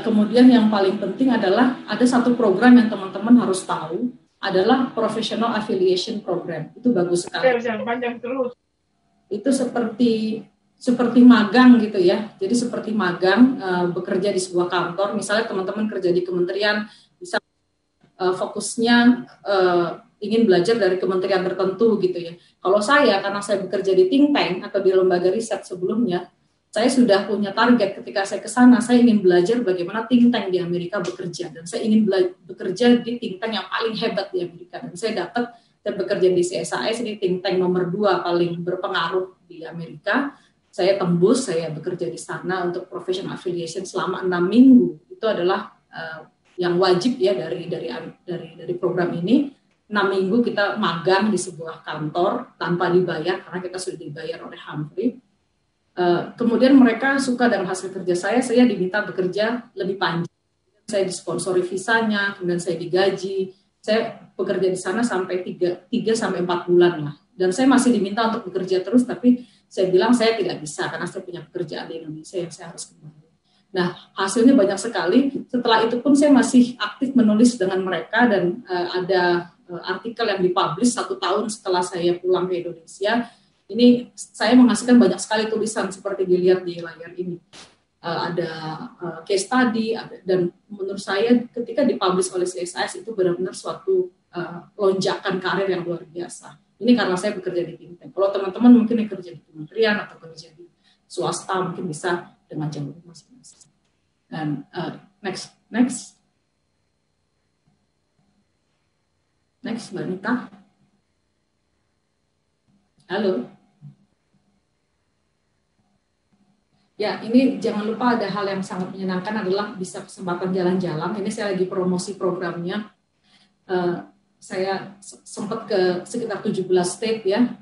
Kemudian yang paling penting adalah ada satu program yang teman-teman harus tahu, adalah Professional Affiliation Program. Itu bagus sekali. Itu seperti magang gitu ya. Jadi seperti magang, bekerja di sebuah kantor. Misalnya teman-teman kerja di kementerian, bisa fokusnya ingin belajar dari kementerian tertentu gitu ya. Kalau saya, karena saya bekerja di think tank atau di lembaga riset sebelumnya, saya sudah punya target ketika saya ke sana, saya ingin belajar bagaimana think tank di Amerika bekerja. Dan saya ingin bekerja di think tank yang paling hebat di Amerika. Dan saya bekerja di CSAS, ini think tank nomor 2 paling berpengaruh di Amerika. Saya tembus, saya bekerja di sana untuk professional affiliation selama 6 minggu. Itu adalah yang wajib ya dari program ini. 6 minggu kita magang di sebuah kantor tanpa dibayar karena kita sudah dibayar oleh Humphrey. Kemudian mereka suka dengan hasil kerja saya diminta bekerja lebih panjang. Saya disponsori visanya, kemudian saya digaji. Saya bekerja di sana sampai 3 sampai 4 bulan lah. Dan saya masih diminta untuk bekerja terus, tapi saya bilang saya tidak bisa karena saya punya pekerjaan di Indonesia yang saya harus kembali. Nah, hasilnya banyak sekali. Setelah itu pun saya masih aktif menulis dengan mereka, dan ada artikel yang dipublish 1 tahun setelah saya pulang ke Indonesia. Ini saya menghasilkan banyak sekali tulisan seperti dilihat di layar ini. Ada case study, dan menurut saya ketika dipublish oleh CSIS itu benar-benar suatu lonjakan karir yang luar biasa. Ini karena saya bekerja di think tank. Kalau teman-teman mungkin yang kerja di kementerian atau kerja di swasta mungkin bisa dengan jalur masing-masing. Dan next, Mbak Nita. Halo. Ya, ini jangan lupa ada hal yang sangat menyenangkan adalah bisa kesempatan jalan-jalan. Ini saya lagi promosi programnya. Saya sempat ke sekitar 17 state ya,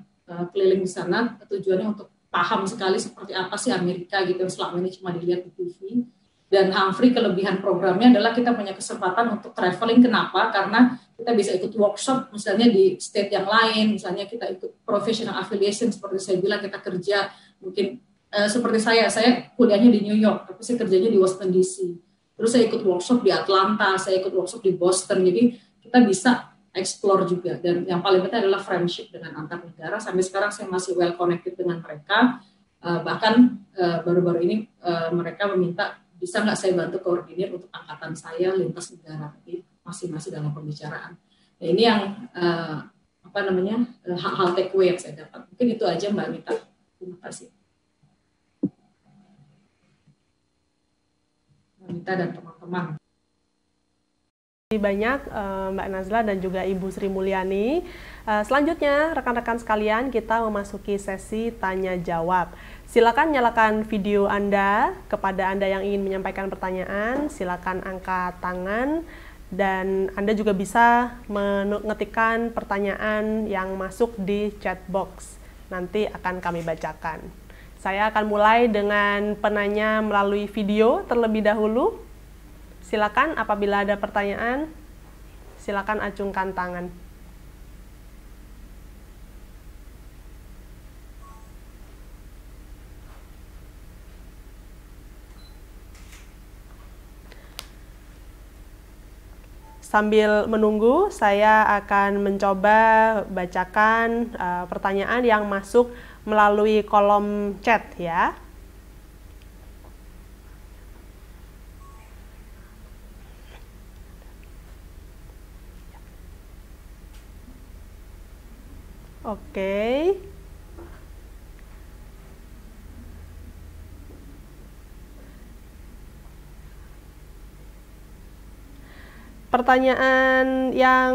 keliling di sana. Tujuannya untuk paham sekali seperti apa sih Amerika gitu yang selama ini cuma dilihat di TV. Dan Humphrey kelebihan programnya adalah kita punya kesempatan untuk traveling. Kenapa? Karena kita bisa ikut workshop misalnya di state yang lain, misalnya kita ikut professional affiliation seperti saya bilang, kita kerja mungkin seperti saya kuliahnya di New York, tapi saya kerjanya di Washington DC. Terus saya ikut workshop di Atlanta, saya ikut workshop di Boston. Jadi kita bisa explore juga. Dan yang paling penting adalah friendship dengan antar negara. Sampai sekarang saya masih well connected dengan mereka. Bahkan baru-baru ini mereka meminta bisa nggak saya bantu koordinir untuk angkatan saya lintas negara. Jadi masih dalam pembicaraan. Nah, ini yang hal takeaway yang saya dapat. Mungkin itu aja Mbak Mita. Terima kasih. Mita dan teman-teman. Banyak Mbak Nazla dan juga Ibu Sri Mulyani. Selanjutnya rekan-rekan sekalian kita memasuki sesi tanya jawab. Silakan nyalakan video Anda. Kepada Anda yang ingin menyampaikan pertanyaan, silakan angkat tangan dan Anda juga bisa mengetikkan pertanyaan yang masuk di chat box. Nanti akan kami bacakan. Saya akan mulai dengan penanya melalui video terlebih dahulu. Silakan apabila ada pertanyaan, silakan acungkan tangan. Sambil menunggu, saya akan mencoba bacakan pertanyaan yang masuk melalui kolom chat ya. Oke. Pertanyaan yang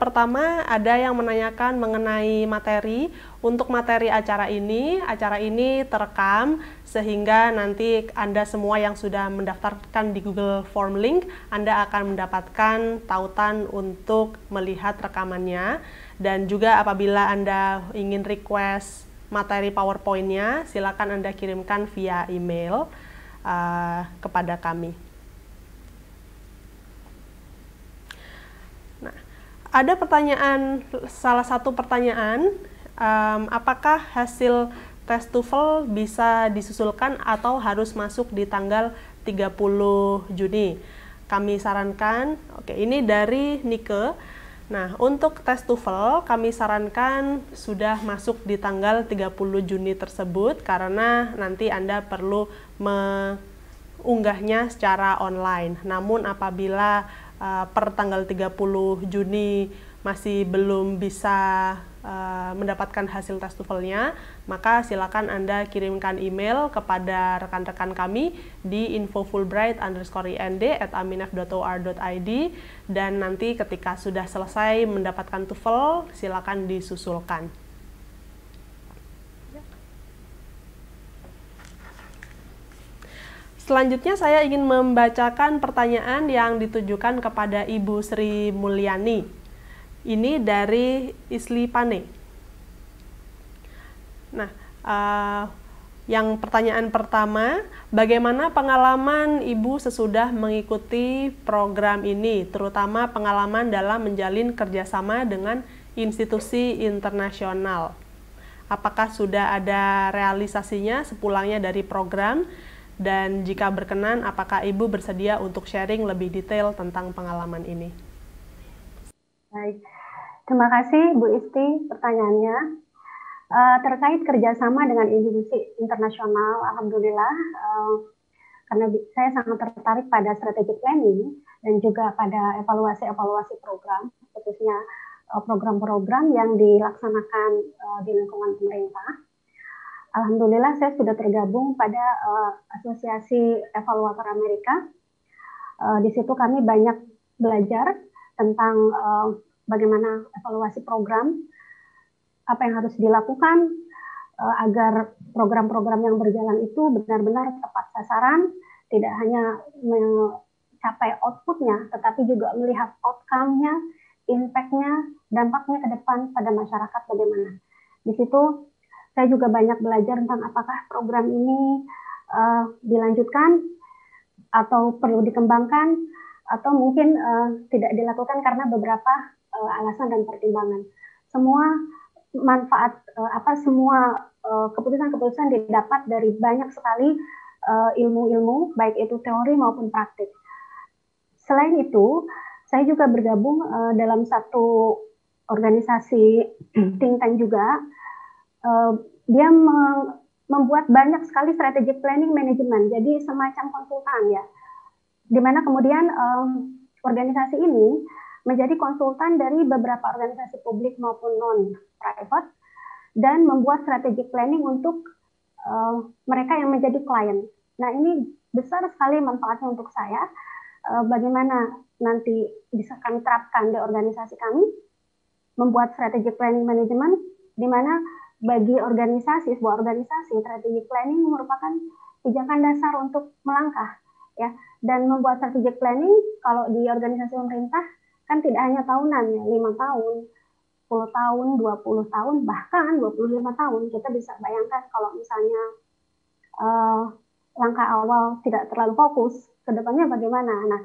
pertama ada yang menanyakan mengenai materi. Untuk materi acara ini terekam sehingga nanti Anda semua yang sudah mendaftarkan di Google Form link, Anda akan mendapatkan tautan untuk melihat rekamannya. Dan juga apabila Anda ingin request materi PowerPoint-nya, silakan Anda kirimkan via email kepada kami. Ada salah satu pertanyaan, apakah hasil tes TOEFL bisa disusulkan atau harus masuk di tanggal 30 Juni? Kami sarankan, ini dari Nike. Nah, untuk tes TOEFL kami sarankan sudah masuk di tanggal 30 Juni tersebut karena nanti Anda perlu mengunggahnya secara online. Namun apabila per tanggal 30 Juni masih belum bisa mendapatkan hasil tes TOEFL-nya, maka silakan Anda kirimkan email kepada rekan-rekan kami di info-fulbright_ind@aminef.or.id dan nanti ketika sudah selesai mendapatkan TOEFL, silakan disusulkan. Selanjutnya saya ingin membacakan pertanyaan yang ditujukan kepada Ibu Sri Mulyani. Ini dari Isli Pane. Nah, yang pertanyaan pertama, bagaimana pengalaman Ibu sesudah mengikuti program ini, terutama pengalaman dalam menjalin kerjasama dengan institusi internasional? Apakah sudah ada realisasinya sepulangnya dari program? Dan jika berkenan, apakah Ibu bersedia untuk sharing lebih detail tentang pengalaman ini? Baik, terima kasih Bu Isti pertanyaannya. Terkait kerjasama dengan institusi internasional, alhamdulillah, karena saya sangat tertarik pada strategic planning dan juga pada evaluasi program, khususnya program-program yang dilaksanakan di lingkungan pemerintah. Alhamdulillah saya sudah tergabung pada Asosiasi Evaluator Amerika. Di situ kami banyak belajar tentang bagaimana evaluasi program, apa yang harus dilakukan agar program-program yang berjalan itu benar-benar tepat sasaran, tidak hanya mencapai outputnya, tetapi juga melihat outcome-nya, impact-nya, dampaknya ke depan pada masyarakat bagaimana. Di situ saya juga banyak belajar tentang apakah program ini dilanjutkan atau perlu dikembangkan, atau mungkin tidak dilakukan karena beberapa alasan dan pertimbangan. Semua manfaat semua keputusan-keputusan didapat dari banyak sekali ilmu-ilmu, baik itu teori maupun praktik. Selain itu, saya juga bergabung dalam satu organisasi think tank juga. Dia membuat banyak sekali strategic planning management, jadi semacam konsultan ya, di mana kemudian organisasi ini menjadi konsultan dari beberapa organisasi publik maupun non-private dan membuat strategic planning untuk mereka yang menjadi klien. Nah, ini besar sekali manfaatnya untuk saya. Bagaimana nanti bisa kami terapkan di organisasi kami, membuat strategic planning management, di mana bagi organisasi, sebuah organisasi, strategic planning merupakan pijakan dasar untuk melangkah, ya. Dan membuat strategic planning kalau di organisasi pemerintah kan tidak hanya tahunan ya, 5 tahun, 10 tahun, 20 tahun, bahkan 25 tahun. Kita bisa bayangkan kalau misalnya langkah awal tidak terlalu fokus, ke depannya bagaimana. Nah,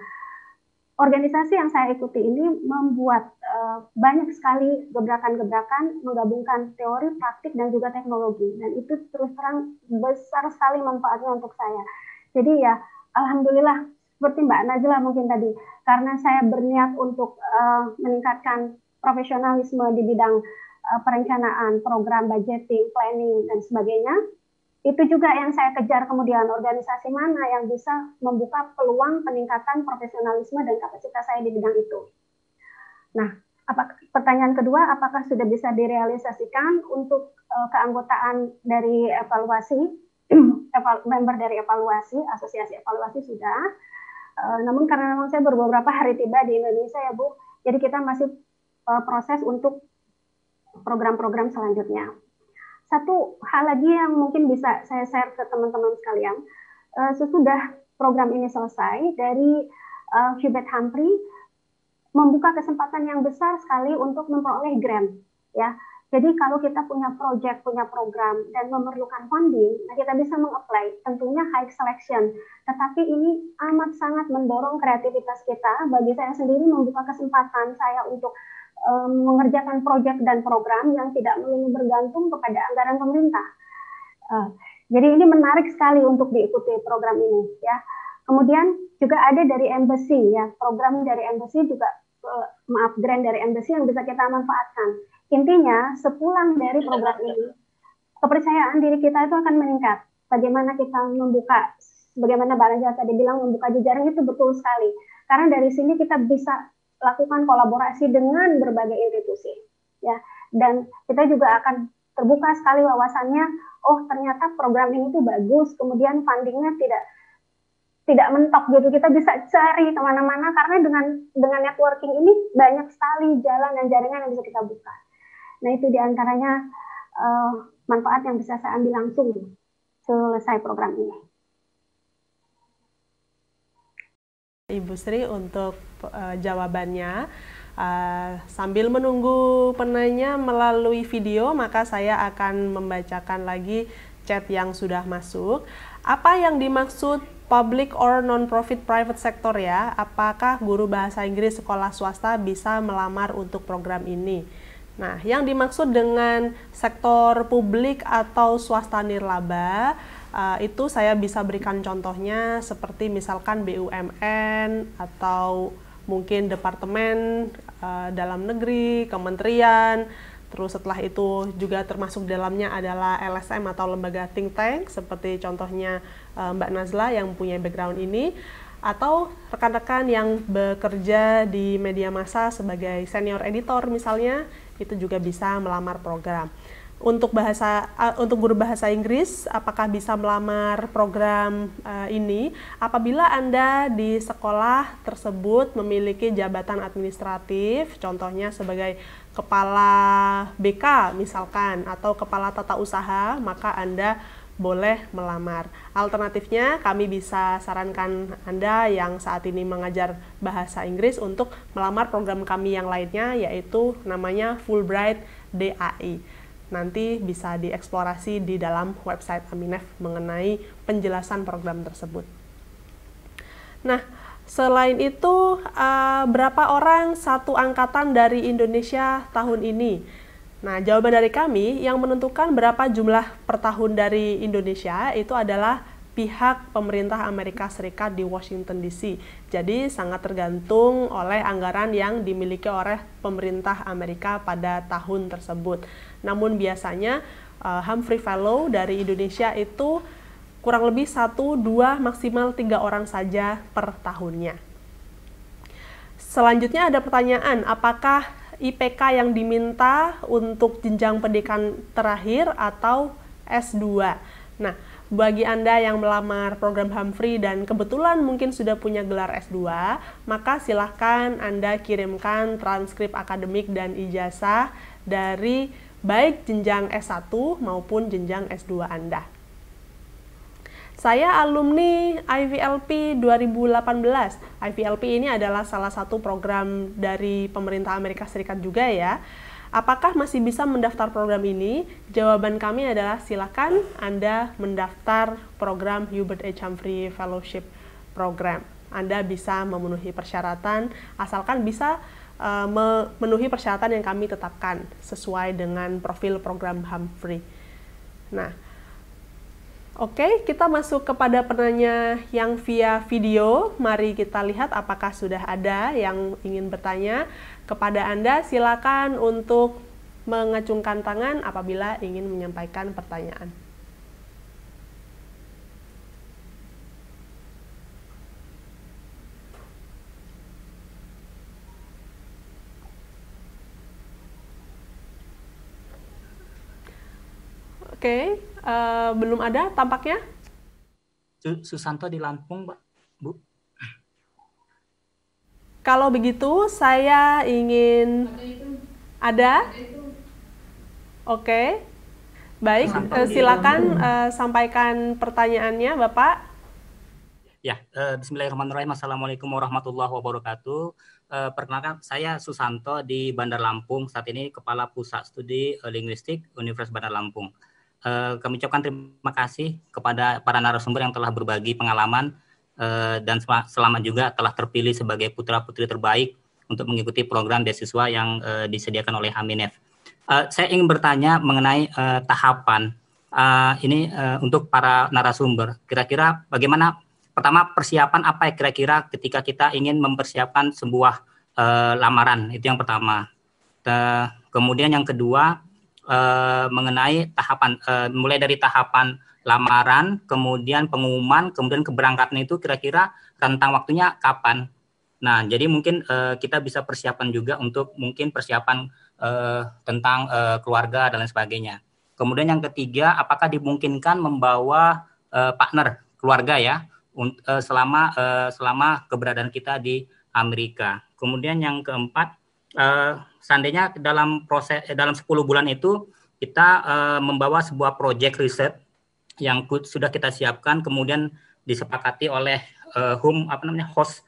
organisasi yang saya ikuti ini membuat banyak sekali gebrakan-gebrakan, menggabungkan teori, praktik, dan juga teknologi. Dan itu terus terang besar sekali manfaatnya untuk saya. Jadi ya, alhamdulillah, seperti Mbak Najla mungkin tadi, karena saya berniat untuk meningkatkan profesionalisme di bidang perencanaan, program, budgeting, planning, dan sebagainya, itu juga yang saya kejar kemudian, organisasi mana yang bisa membuka peluang peningkatan profesionalisme dan kapasitas saya di bidang itu. Nah, pertanyaan kedua, apakah sudah bisa direalisasikan untuk keanggotaan dari evaluasi, member dari evaluasi, asosiasi evaluasi sudah. Namun karena memang saya beberapa hari tiba di Indonesia ya Bu, jadi kita masih proses untuk program-program selanjutnya. Satu hal lagi yang mungkin bisa saya share ke teman-teman sekalian, sesudah program ini selesai, dari Hubert Humphrey membuka kesempatan yang besar sekali untuk memperoleh grant, ya. Jadi kalau kita punya project, punya program, dan memerlukan funding, nah kita bisa meng-apply, tentunya high selection. Tetapi ini amat sangat mendorong kreativitas kita. Bagi saya sendiri membuka kesempatan saya untuk mengerjakan proyek dan program yang tidak melulu bergantung kepada anggaran pemerintah. Jadi ini menarik sekali untuk diikuti program ini, ya. Kemudian juga ada dari embassy, ya, program dari embassy juga, grant dari embassy yang bisa kita manfaatkan. Intinya, sepulang dari program ini, kepercayaan diri kita itu akan meningkat. Bagaimana kita membuka, bagaimana Mbak Najla tadi bilang, membuka jejaring itu betul sekali. Karena dari sini kita bisa lakukan kolaborasi dengan berbagai institusi, ya. Dan kita juga akan terbuka sekali wawasannya, oh ternyata program ini tuh bagus, kemudian fundingnya tidak mentok gitu, kita bisa cari kemana-mana karena dengan networking ini banyak sekali jalan dan jaringan yang bisa kita buka. Nah itu diantaranya manfaat yang bisa saya ambil langsung selesai program ini. Ibu Sri untuk jawabannya. Sambil menunggu penanya melalui video, maka saya akan membacakan lagi chat yang sudah masuk. Apa yang dimaksud public or non-profit private sector ya? Apakah guru bahasa Inggris sekolah swasta bisa melamar untuk program ini? Nah, yang dimaksud dengan sektor publik atau swasta nirlaba, itu saya bisa berikan contohnya seperti misalkan BUMN atau mungkin departemen dalam negeri, kementerian, Terus setelah itu juga termasuk dalamnya adalah LSM atau lembaga think tank, seperti contohnya Mbak Nazla yang mempunyai background ini, atau rekan-rekan yang bekerja di media massa sebagai senior editor misalnya, itu juga bisa melamar program. Untuk guru bahasa Inggris, apakah bisa melamar program ini? Apabila Anda di sekolah tersebut memiliki jabatan administratif, contohnya sebagai kepala BK misalkan, atau kepala tata usaha, maka Anda boleh melamar. Alternatifnya, kami bisa sarankan Anda yang saat ini mengajar bahasa Inggris untuk melamar program kami yang lainnya, yaitu namanya Fulbright DAI. Nanti bisa dieksplorasi di dalam website Aminef mengenai penjelasan program tersebut. Nah, selain itu, berapa orang satu angkatan dari Indonesia tahun ini? Nah, jawaban dari kami yang menentukan berapa jumlah per tahun dari Indonesia itu adalah pihak pemerintah Amerika Serikat di Washington DC. Jadi sangat tergantung oleh anggaran yang dimiliki oleh pemerintah Amerika pada tahun tersebut. Namun biasanya Humphrey Fellow dari Indonesia itu kurang lebih 1, 2, maksimal 3 orang saja per tahunnya. Selanjutnya ada pertanyaan, apakah IPK yang diminta untuk jenjang pendidikan terakhir atau S2? Nah, bagi Anda yang melamar program Humphrey dan kebetulan mungkin sudah punya gelar S2, maka silahkan Anda kirimkan transkrip akademik dan ijazah dari baik jenjang S1 maupun jenjang S2 Anda. Saya alumni IVLP 2018. IVLP ini adalah salah satu program dari pemerintah Amerika Serikat juga ya. Apakah masih bisa mendaftar program ini? Jawaban kami adalah silakan Anda mendaftar program Hubert H. Humphrey Fellowship Program. Anda bisa memenuhi persyaratan, asalkan bisa memenuhi persyaratan yang kami tetapkan sesuai dengan profil program Humphrey. Nah, oke, kita masuk kepada penanya yang via video. Mari kita lihat apakah sudah ada yang ingin bertanya. Kepada Anda, silakan untuk mengacungkan tangan apabila ingin menyampaikan pertanyaan. Oke, belum ada tampaknya. Susanto di Lampung, Bu. Kalau begitu, saya ingin ada. Oke, baik. Silakan sampaikan pertanyaannya, Bapak. Ya, Bismillahirrahmanirrahim. Assalamualaikum warahmatullahi wabarakatuh. Perkenalkan, saya Susanto di Bandar Lampung. Saat ini Kepala Pusat Studi Linguistik Universitas Bandar Lampung. Kami ucapkan terima kasih kepada para narasumber yang telah berbagi pengalaman dan selamat juga telah terpilih sebagai putra-putri terbaik untuk mengikuti program beasiswa yang disediakan oleh Aminef. Saya ingin bertanya mengenai tahapan ini untuk para narasumber. Kira-kira bagaimana, pertama persiapan apa ya kira-kira ketika kita ingin mempersiapkan sebuah lamaran, itu yang pertama. Kemudian yang kedua, mengenai tahapan, mulai dari tahapan lamaran, kemudian pengumuman, kemudian keberangkatan itu kira-kira rentang waktunya kapan. Nah, jadi mungkin kita bisa persiapan juga untuk mungkin persiapan tentang keluarga dan lain sebagainya. Kemudian yang ketiga, apakah dimungkinkan membawa partner keluarga ya selama keberadaan kita di Amerika. Kemudian yang keempat, seandainya dalam 10 bulan itu kita membawa sebuah project riset yang sudah kita siapkan, kemudian disepakati oleh host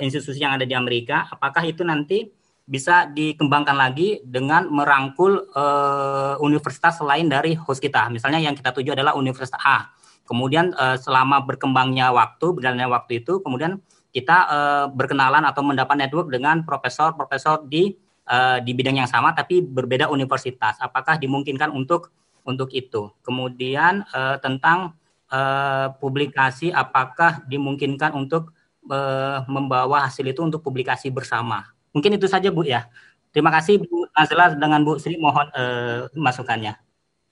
institusi yang ada di Amerika, apakah itu nanti bisa dikembangkan lagi dengan merangkul universitas selain dari host kita. Misalnya yang kita tuju adalah Universitas A. Kemudian selama berjalannya waktu itu, kemudian kita berkenalan atau mendapat network dengan profesor-profesor di bidang yang sama tapi berbeda universitas. Apakah dimungkinkan untuk itu? Kemudian tentang publikasi, apakah dimungkinkan untuk membawa hasil itu untuk publikasi bersama? Mungkin itu saja, Bu ya. Terima kasih Bu Nazla dengan Bu Sri, mohon masukannya.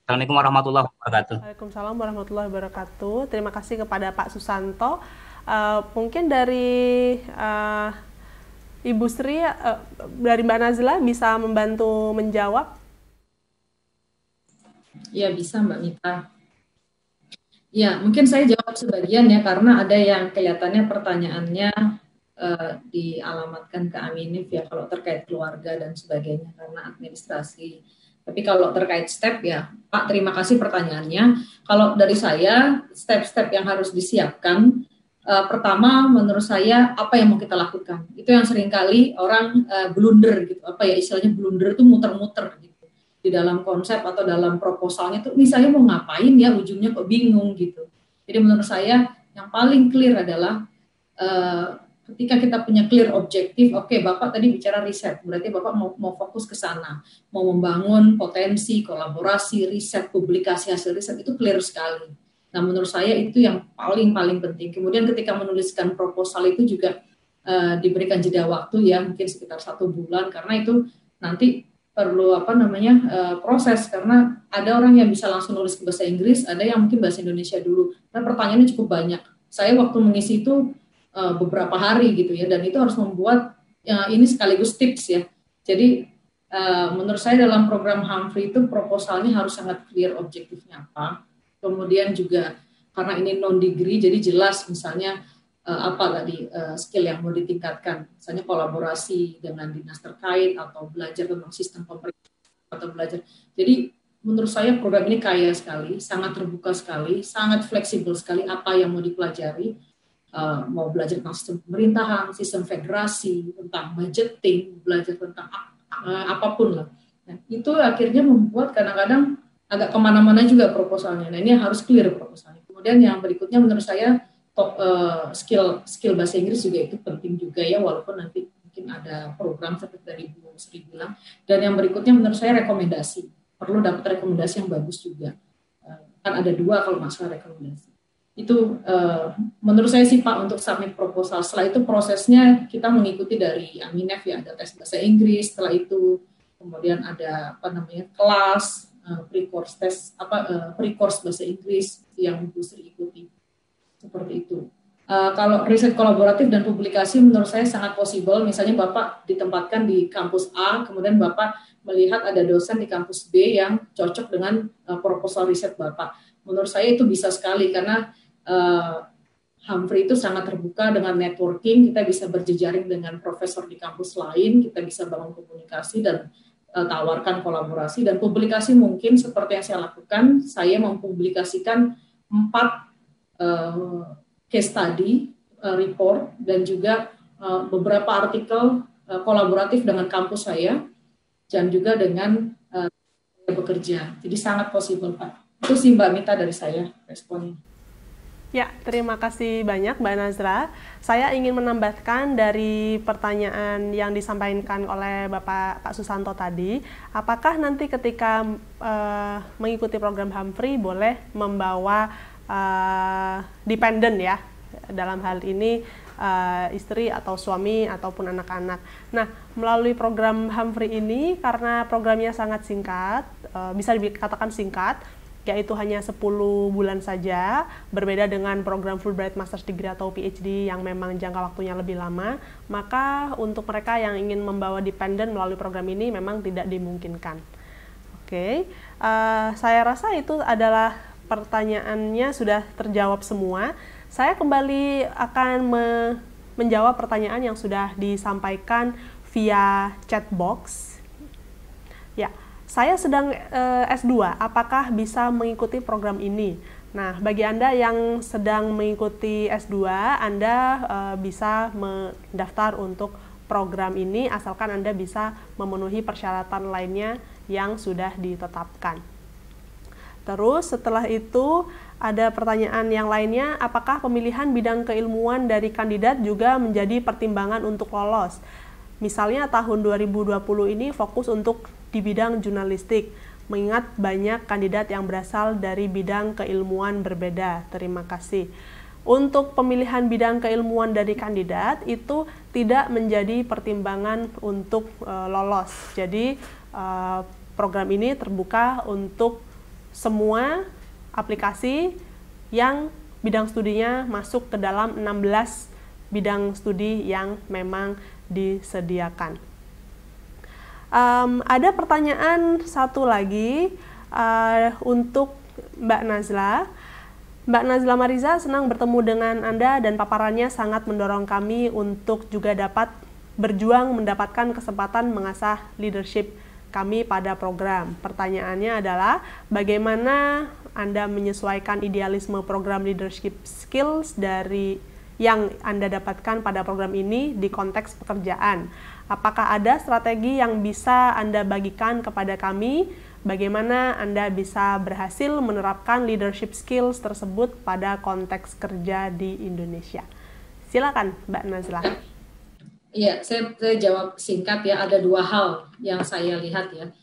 Assalamualaikum warahmatullahi wabarakatuh. Waalaikumsalam warahmatullahi wabarakatuh. Terima kasih kepada Pak Susanto. Mungkin dari Ibu Sri, dari Mbak Nazla bisa membantu menjawab? Ya, bisa Mbak Mita. Ya, mungkin saya jawab sebagian ya, karena ada yang kelihatannya pertanyaannya dialamatkan ke Aminif ya, kalau terkait keluarga dan sebagainya karena administrasi. Tapi kalau terkait step ya, Pak, terima kasih pertanyaannya. Kalau dari saya, step-step yang harus disiapkan, pertama menurut saya apa yang mau kita lakukan. Itu yang seringkali orang blunder gitu, apa ya istilahnya blunder itu muter-muter gitu. Di dalam konsep atau dalam proposalnya tuh, ini saya mau ngapain ya, ujungnya kok bingung gitu. Jadi menurut saya yang paling clear adalah ketika kita punya clear objektif, oke, Bapak tadi bicara riset, berarti Bapak mau fokus ke sana, mau membangun potensi, kolaborasi, riset, publikasi hasil riset, itu clear sekali. Nah, menurut saya itu yang paling penting. Kemudian ketika menuliskan proposal itu juga diberikan jeda waktu ya, mungkin sekitar 1 bulan, karena itu nanti perlu proses, karena ada orang yang bisa langsung nulis ke bahasa Inggris, ada yang mungkin bahasa Indonesia dulu. Nah, pertanyaannya cukup banyak. Saya waktu mengisi itu beberapa hari gitu ya, dan itu harus membuat ini sekaligus tips ya. Jadi menurut saya dalam program Humphrey itu proposalnya harus sangat clear objektifnya apa. Kemudian juga karena ini non degree, jadi jelas misalnya apa tadi skill yang mau ditingkatkan, misalnya kolaborasi dengan dinas terkait atau belajar tentang sistem pemerintahan atau belajar. Jadi menurut saya program ini kaya sekali, sangat terbuka sekali, sangat fleksibel sekali apa yang mau dipelajari. Mau belajar tentang sistem pemerintahan, sistem federasi, tentang budgeting, belajar tentang apapun lah. Nah, itu akhirnya membuat kadang-kadang agak kemana-mana juga proposalnya. Nah, ini harus clear proposalnya. Kemudian yang berikutnya menurut saya skill bahasa Inggris juga itu penting juga ya, walaupun nanti mungkin ada program seperti dari Bu Sri bilang. Dan yang berikutnya menurut saya rekomendasi. Perlu dapat rekomendasi yang bagus juga. Kan ada 2 kalau masalah rekomendasi. Itu menurut saya sih Pak untuk submit proposal. Setelah itu prosesnya kita mengikuti dari Aminef ya, ada tes bahasa Inggris, setelah itu kemudian ada kelas pre-course test pre-course bahasa Inggris yang Bu Sri ikuti. Seperti itu. Kalau riset kolaboratif dan publikasi menurut saya sangat possible. Misalnya Bapak ditempatkan di kampus A, kemudian Bapak melihat ada dosen di kampus B yang cocok dengan proposal riset Bapak. Menurut saya itu bisa sekali karena Humphrey itu sangat terbuka dengan networking, kita bisa berjejaring dengan profesor di kampus lain, kita bisa bangun komunikasi dan tawarkan kolaborasi, dan publikasi mungkin seperti yang saya lakukan, saya mempublikasikan 4 case study, report, dan juga beberapa artikel kolaboratif dengan kampus saya, dan juga dengan bekerja. Jadi sangat possible, Pak. Itu sih Mbak Mita dari saya responnya. Ya, terima kasih banyak Mbak Nazla. Saya ingin menambahkan dari pertanyaan yang disampaikan oleh Pak Susanto tadi, apakah nanti ketika mengikuti program Humphrey boleh membawa dependent ya, dalam hal ini istri atau suami ataupun anak-anak. Nah, melalui program Humphrey ini karena programnya sangat singkat, bisa dikatakan singkat, yaitu hanya 10 bulan saja, berbeda dengan program Fulbright Master's Degree atau PhD yang memang jangka waktunya lebih lama, maka untuk mereka yang ingin membawa dependent melalui program ini memang tidak dimungkinkan. Oke, saya rasa itu adalah pertanyaannya sudah terjawab semua. Saya kembali akan menjawab pertanyaan yang sudah disampaikan via chat box. Ya. Saya sedang S2, apakah bisa mengikuti program ini? Nah, bagi Anda yang sedang mengikuti S2, Anda bisa mendaftar untuk program ini, asalkan Anda bisa memenuhi persyaratan lainnya yang sudah ditetapkan. Terus setelah itu, ada pertanyaan yang lainnya, apakah pemilihan bidang keilmuan dari kandidat juga menjadi pertimbangan untuk lolos? Misalnya tahun 2020 ini fokus untuk di bidang jurnalistik, mengingat banyak kandidat yang berasal dari bidang keilmuan berbeda. Terima kasih. Untuk pemilihan bidang keilmuan dari kandidat itu tidak menjadi pertimbangan untuk lolos. Jadi program ini terbuka untuk semua aplikasi yang bidang studinya masuk ke dalam 16 bidang studi yang memang disediakan. Ada pertanyaan satu lagi untuk Mbak Nazla. Mbak Nazla Mariza, senang bertemu dengan Anda dan paparannya sangat mendorong kami untuk juga dapat berjuang mendapatkan kesempatan mengasah leadership kami pada program. Pertanyaannya adalah, bagaimana Anda menyesuaikan idealisme program leadership skills dari yang Anda dapatkan pada program ini di konteks pekerjaan? Apakah ada strategi yang bisa Anda bagikan kepada kami? Bagaimana Anda bisa berhasil menerapkan leadership skills tersebut pada konteks kerja di Indonesia? Silakan, Mbak Nazla. Iya, saya jawab singkat ya. Ada dua hal yang saya lihat ya.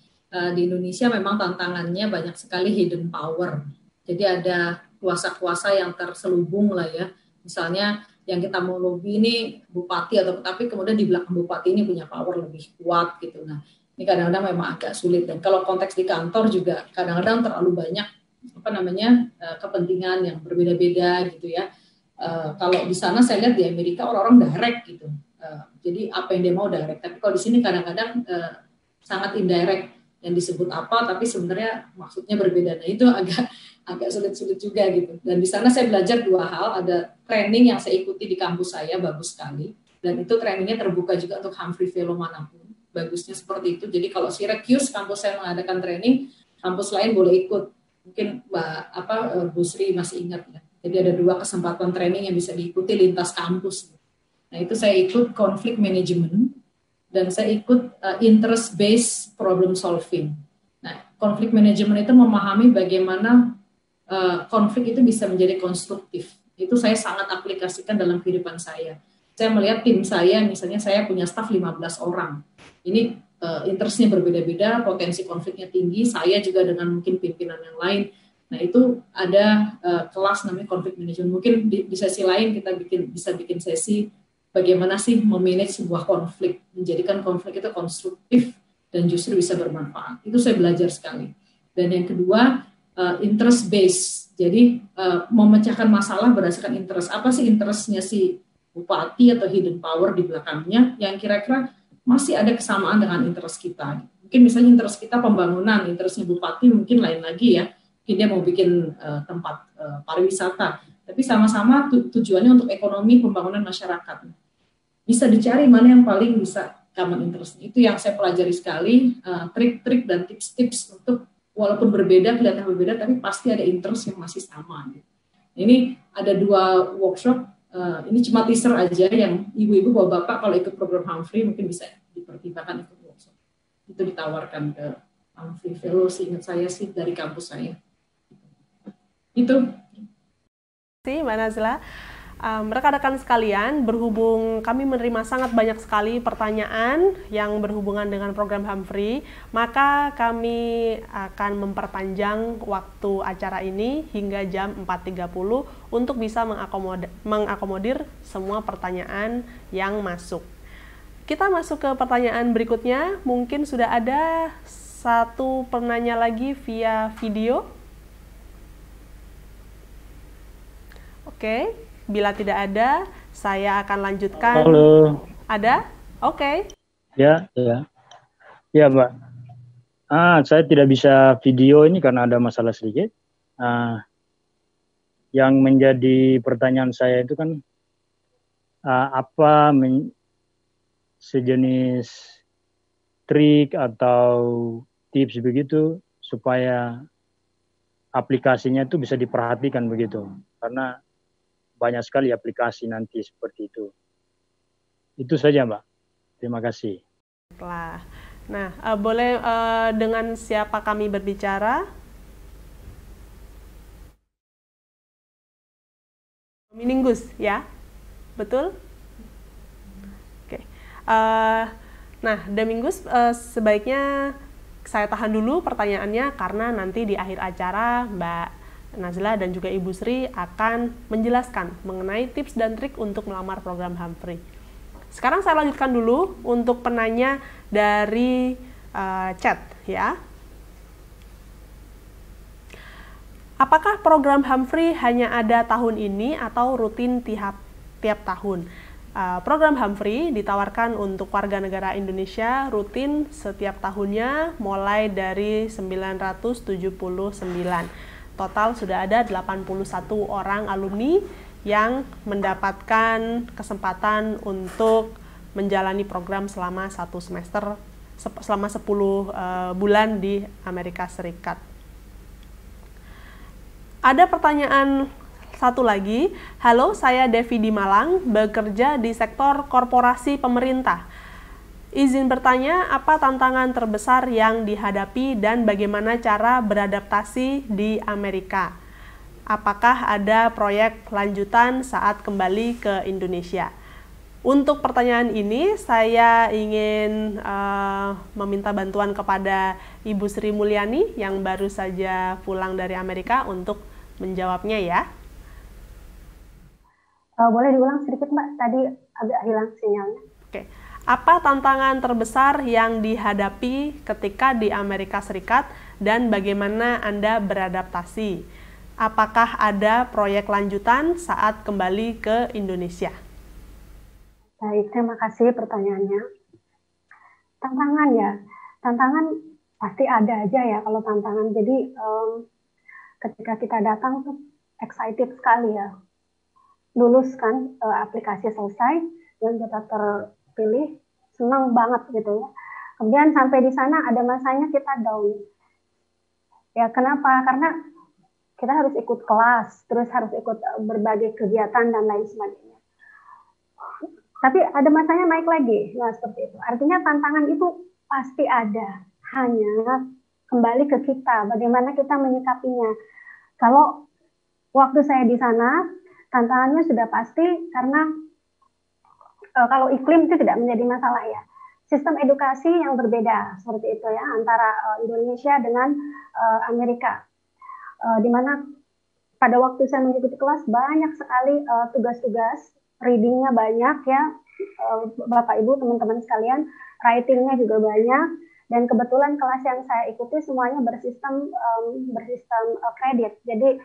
Di Indonesia memang tantangannya banyak sekali hidden power. Jadi ada kuasa-kuasa yang terselubung lah ya. Misalnya yang kita mau lobby ini bupati tapi kemudian di belakang bupati ini punya power lebih kuat gitu. Nah, ini kadang-kadang memang agak sulit, dan kalau konteks di kantor juga kadang-kadang terlalu banyak kepentingan yang berbeda-beda gitu ya. Kalau di sana saya lihat di Amerika orang-orang direct gitu. Jadi apa yang dia mau direct, tapi kalau di sini kadang-kadang sangat indirect, yang disebut apa tapi sebenarnya maksudnya berbeda. Nah, itu agak sulit-sulit juga gitu. Dan di sana saya belajar dua hal. Ada training yang saya ikuti di kampus saya, bagus sekali, dan itu trainingnya terbuka juga untuk Humphrey Fellow manapun. Bagusnya seperti itu. Jadi kalau Syracuse kampus saya mengadakan training, kampus lain boleh ikut. Mungkin Bu Sri masih ingat ya. Jadi ada dua kesempatan training yang bisa diikuti lintas kampus. Nah, itu saya ikut conflict management dan saya ikut interest based problem solving. Nah, conflict management itu memahami bagaimana konflik itu bisa menjadi konstruktif. Itu saya sangat aplikasikan dalam kehidupan saya. Saya melihat tim saya, misalnya saya punya staf 15 orang. Ini interestnya berbeda-beda, potensi konfliknya tinggi, saya juga dengan mungkin pimpinan yang lain. Nah, itu ada kelas namanya conflict management. Mungkin di sesi lain kita bisa bikin sesi bagaimana sih memanage sebuah konflik, menjadikan konflik itu konstruktif dan justru bisa bermanfaat. Itu saya belajar sekali. Dan yang kedua, interest based. Jadi memecahkan masalah berdasarkan interest. Apa sih interestnya si bupati atau hidden power di belakangnya yang kira-kira masih ada kesamaan dengan interest kita. Mungkin misalnya interest kita pembangunan, interestnya bupati mungkin lain lagi ya. Mungkin dia mau bikin tempat pariwisata, tapi sama-sama tujuannya untuk ekonomi pembangunan masyarakat. Bisa dicari mana yang paling bisa common interest. Itu yang saya pelajari sekali, trik-trik dan tips-tips untuk walaupun berbeda, kelihatan berbeda, tapi pasti ada interest yang masih sama. Ini ada dua workshop. Ini cuma teaser aja yang ibu-ibu bapak-bapak kalau ikut program Humphrey mungkin bisa dipertimbangkan ikut workshop. Itu ditawarkan ke Humphrey Fellow, seingat saya sih dari kampus saya. Itu. Terima kasih Mbak Nazla. Rekan-rekan sekalian, berhubung kami menerima sangat banyak sekali pertanyaan yang berhubungan dengan program Humphrey, maka kami akan memperpanjang waktu acara ini hingga jam 4.30 untuk bisa mengakomodir semua pertanyaan yang masuk. Kita masuk ke pertanyaan berikutnya. Mungkin sudah ada satu penanya lagi via video. Oke. Bila tidak ada, saya akan lanjutkan. Halo. Ada? Oke. Ya. Ya, Mbak. Saya tidak bisa video ini karena ada masalah sedikit. Yang menjadi pertanyaan saya itu kan, sejenis trik atau tips begitu supaya aplikasinya itu bisa diperhatikan begitu. Karena banyak sekali aplikasi nanti seperti itu. Itu saja, Mbak. Terima kasih. Nah, boleh dengan siapa kami berbicara? Domingos, ya? Betul? Oke. Nah, Domingos, sebaiknya saya tahan dulu pertanyaannya karena nanti di akhir acara Mbak Nazla dan juga Ibu Sri akan menjelaskan mengenai tips dan trik untuk melamar program Humphrey. Sekarang saya lanjutkan dulu untuk penanya dari chat ya. Apakah program Humphrey hanya ada tahun ini atau rutin tiap tahun? Program Humphrey ditawarkan untuk warga negara Indonesia rutin setiap tahunnya mulai dari 1979. Total sudah ada 81 orang alumni yang mendapatkan kesempatan untuk menjalani program selama 1 semester, selama 10 bulan di Amerika Serikat. Ada pertanyaan satu lagi. Halo, saya Devi di Malang, bekerja di sektor korporasi pemerintah. Izin bertanya, apa tantangan terbesar yang dihadapi dan bagaimana cara beradaptasi di Amerika? Apakah ada proyek lanjutan saat kembali ke Indonesia? Untuk pertanyaan ini, saya ingin meminta bantuan kepada Ibu Sri Mulyani yang baru saja pulang dari Amerika untuk menjawabnya ya. Boleh diulang sedikit Mbak, tadi agak hilang sinyalnya. Oke. Apa tantangan terbesar yang dihadapi ketika di Amerika Serikat dan bagaimana Anda beradaptasi? Apakah ada proyek lanjutan saat kembali ke Indonesia? Baik, terima kasih pertanyaannya. Tantangan ya, tantangan pasti ada aja ya kalau tantangan. Jadi ketika kita datang tuh excited sekali ya. Lulus kan, aplikasi selesai, dan kita terpilih, senang banget gitu ya. Kemudian sampai di sana ada masanya kita down. Ya kenapa? Karena kita harus ikut kelas, terus harus ikut berbagai kegiatan dan lain sebagainya. Tapi ada masanya naik lagi, nah seperti itu. Artinya tantangan itu pasti ada, hanya kembali ke kita, bagaimana kita menyikapinya. Kalau waktu saya di sana, tantangannya sudah pasti karena kalau iklim itu tidak menjadi masalah ya. Sistem edukasi yang berbeda seperti itu ya antara Indonesia dengan Amerika. Di mana pada waktu saya mengikuti kelas banyak sekali tugas-tugas, readingnya banyak ya, Bapak Ibu teman-teman sekalian, writingnya juga banyak. Dan kebetulan kelas yang saya ikuti semuanya bersistem kredit. Jadi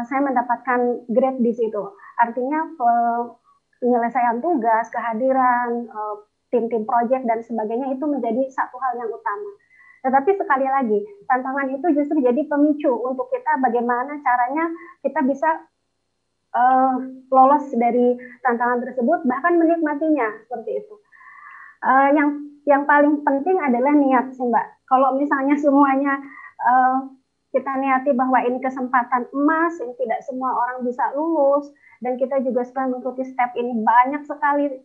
saya mendapatkan grade di situ. Artinya penyelesaian tugas, kehadiran, tim-tim proyek dan sebagainya itu menjadi satu hal yang utama. Tetapi sekali lagi, tantangan itu justru jadi pemicu untuk kita bagaimana caranya kita bisa lolos dari tantangan tersebut, bahkan menikmatinya seperti itu. Yang paling penting adalah niat sih Mbak. Kalau misalnya semuanya kita niati bahwa ini kesempatan emas, yang tidak semua orang bisa lulus, dan kita juga setelah mengikuti step ini banyak sekali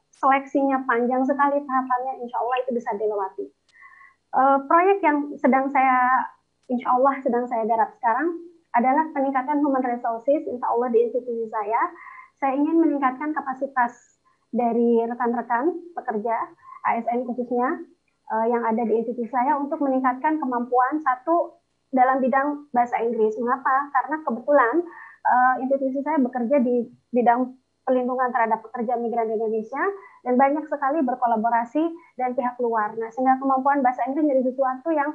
seleksinya panjang sekali tahapannya, insya Allah itu bisa dilewati. Proyek yang insya Allah sedang saya garap sekarang adalah peningkatan human resources, insya Allah di institusi saya. Saya ingin meningkatkan kapasitas dari rekan-rekan pekerja ASN khususnya yang ada di institusi saya untuk meningkatkan kemampuan satu dalam bidang bahasa Inggris. Mengapa? Karena kebetulan institusi saya bekerja di bidang pelindungan terhadap pekerja migran di Indonesia dan banyak sekali berkolaborasi dengan pihak luar. Nah, sehingga kemampuan bahasa Inggris menjadi sesuatu yang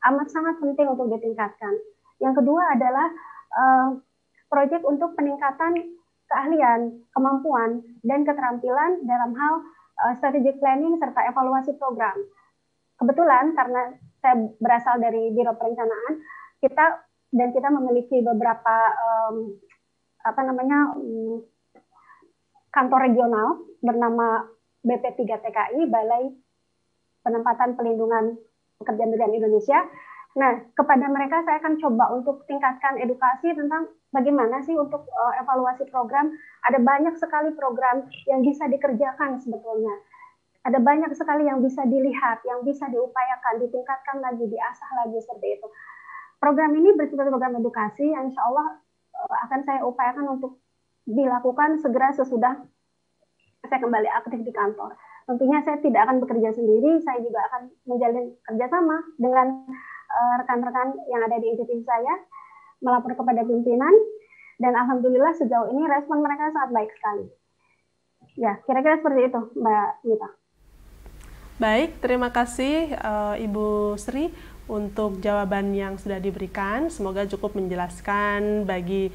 amat sangat penting untuk ditingkatkan. Yang kedua adalah proyek untuk peningkatan keahlian, kemampuan, dan keterampilan dalam hal strategic planning serta evaluasi program. Kebetulan karena saya berasal dari Biro Perencanaan, kita memiliki beberapa kantor regional bernama BP3TKI, Balai Penempatan Pelindungan Pekerja Migran Indonesia. Nah, kepada mereka saya akan coba untuk tingkatkan edukasi tentang bagaimana sih untuk evaluasi program. Ada banyak sekali program yang bisa dikerjakan sebetulnya. Ada banyak sekali yang bisa dilihat, yang bisa diupayakan, ditingkatkan lagi, diasah lagi seperti itu. Program ini bersifat program edukasi yang insya Allah akan saya upayakan untuk dilakukan segera sesudah saya kembali aktif di kantor. Tentunya saya tidak akan bekerja sendiri, saya juga akan menjalin kerjasama dengan rekan-rekan yang ada di institusi saya, melapor kepada pimpinan, dan alhamdulillah sejauh ini respon mereka sangat baik sekali. Ya, kira-kira seperti itu, Mbak Mita. Baik, terima kasih Ibu Sri untuk jawaban yang sudah diberikan. Semoga cukup menjelaskan bagi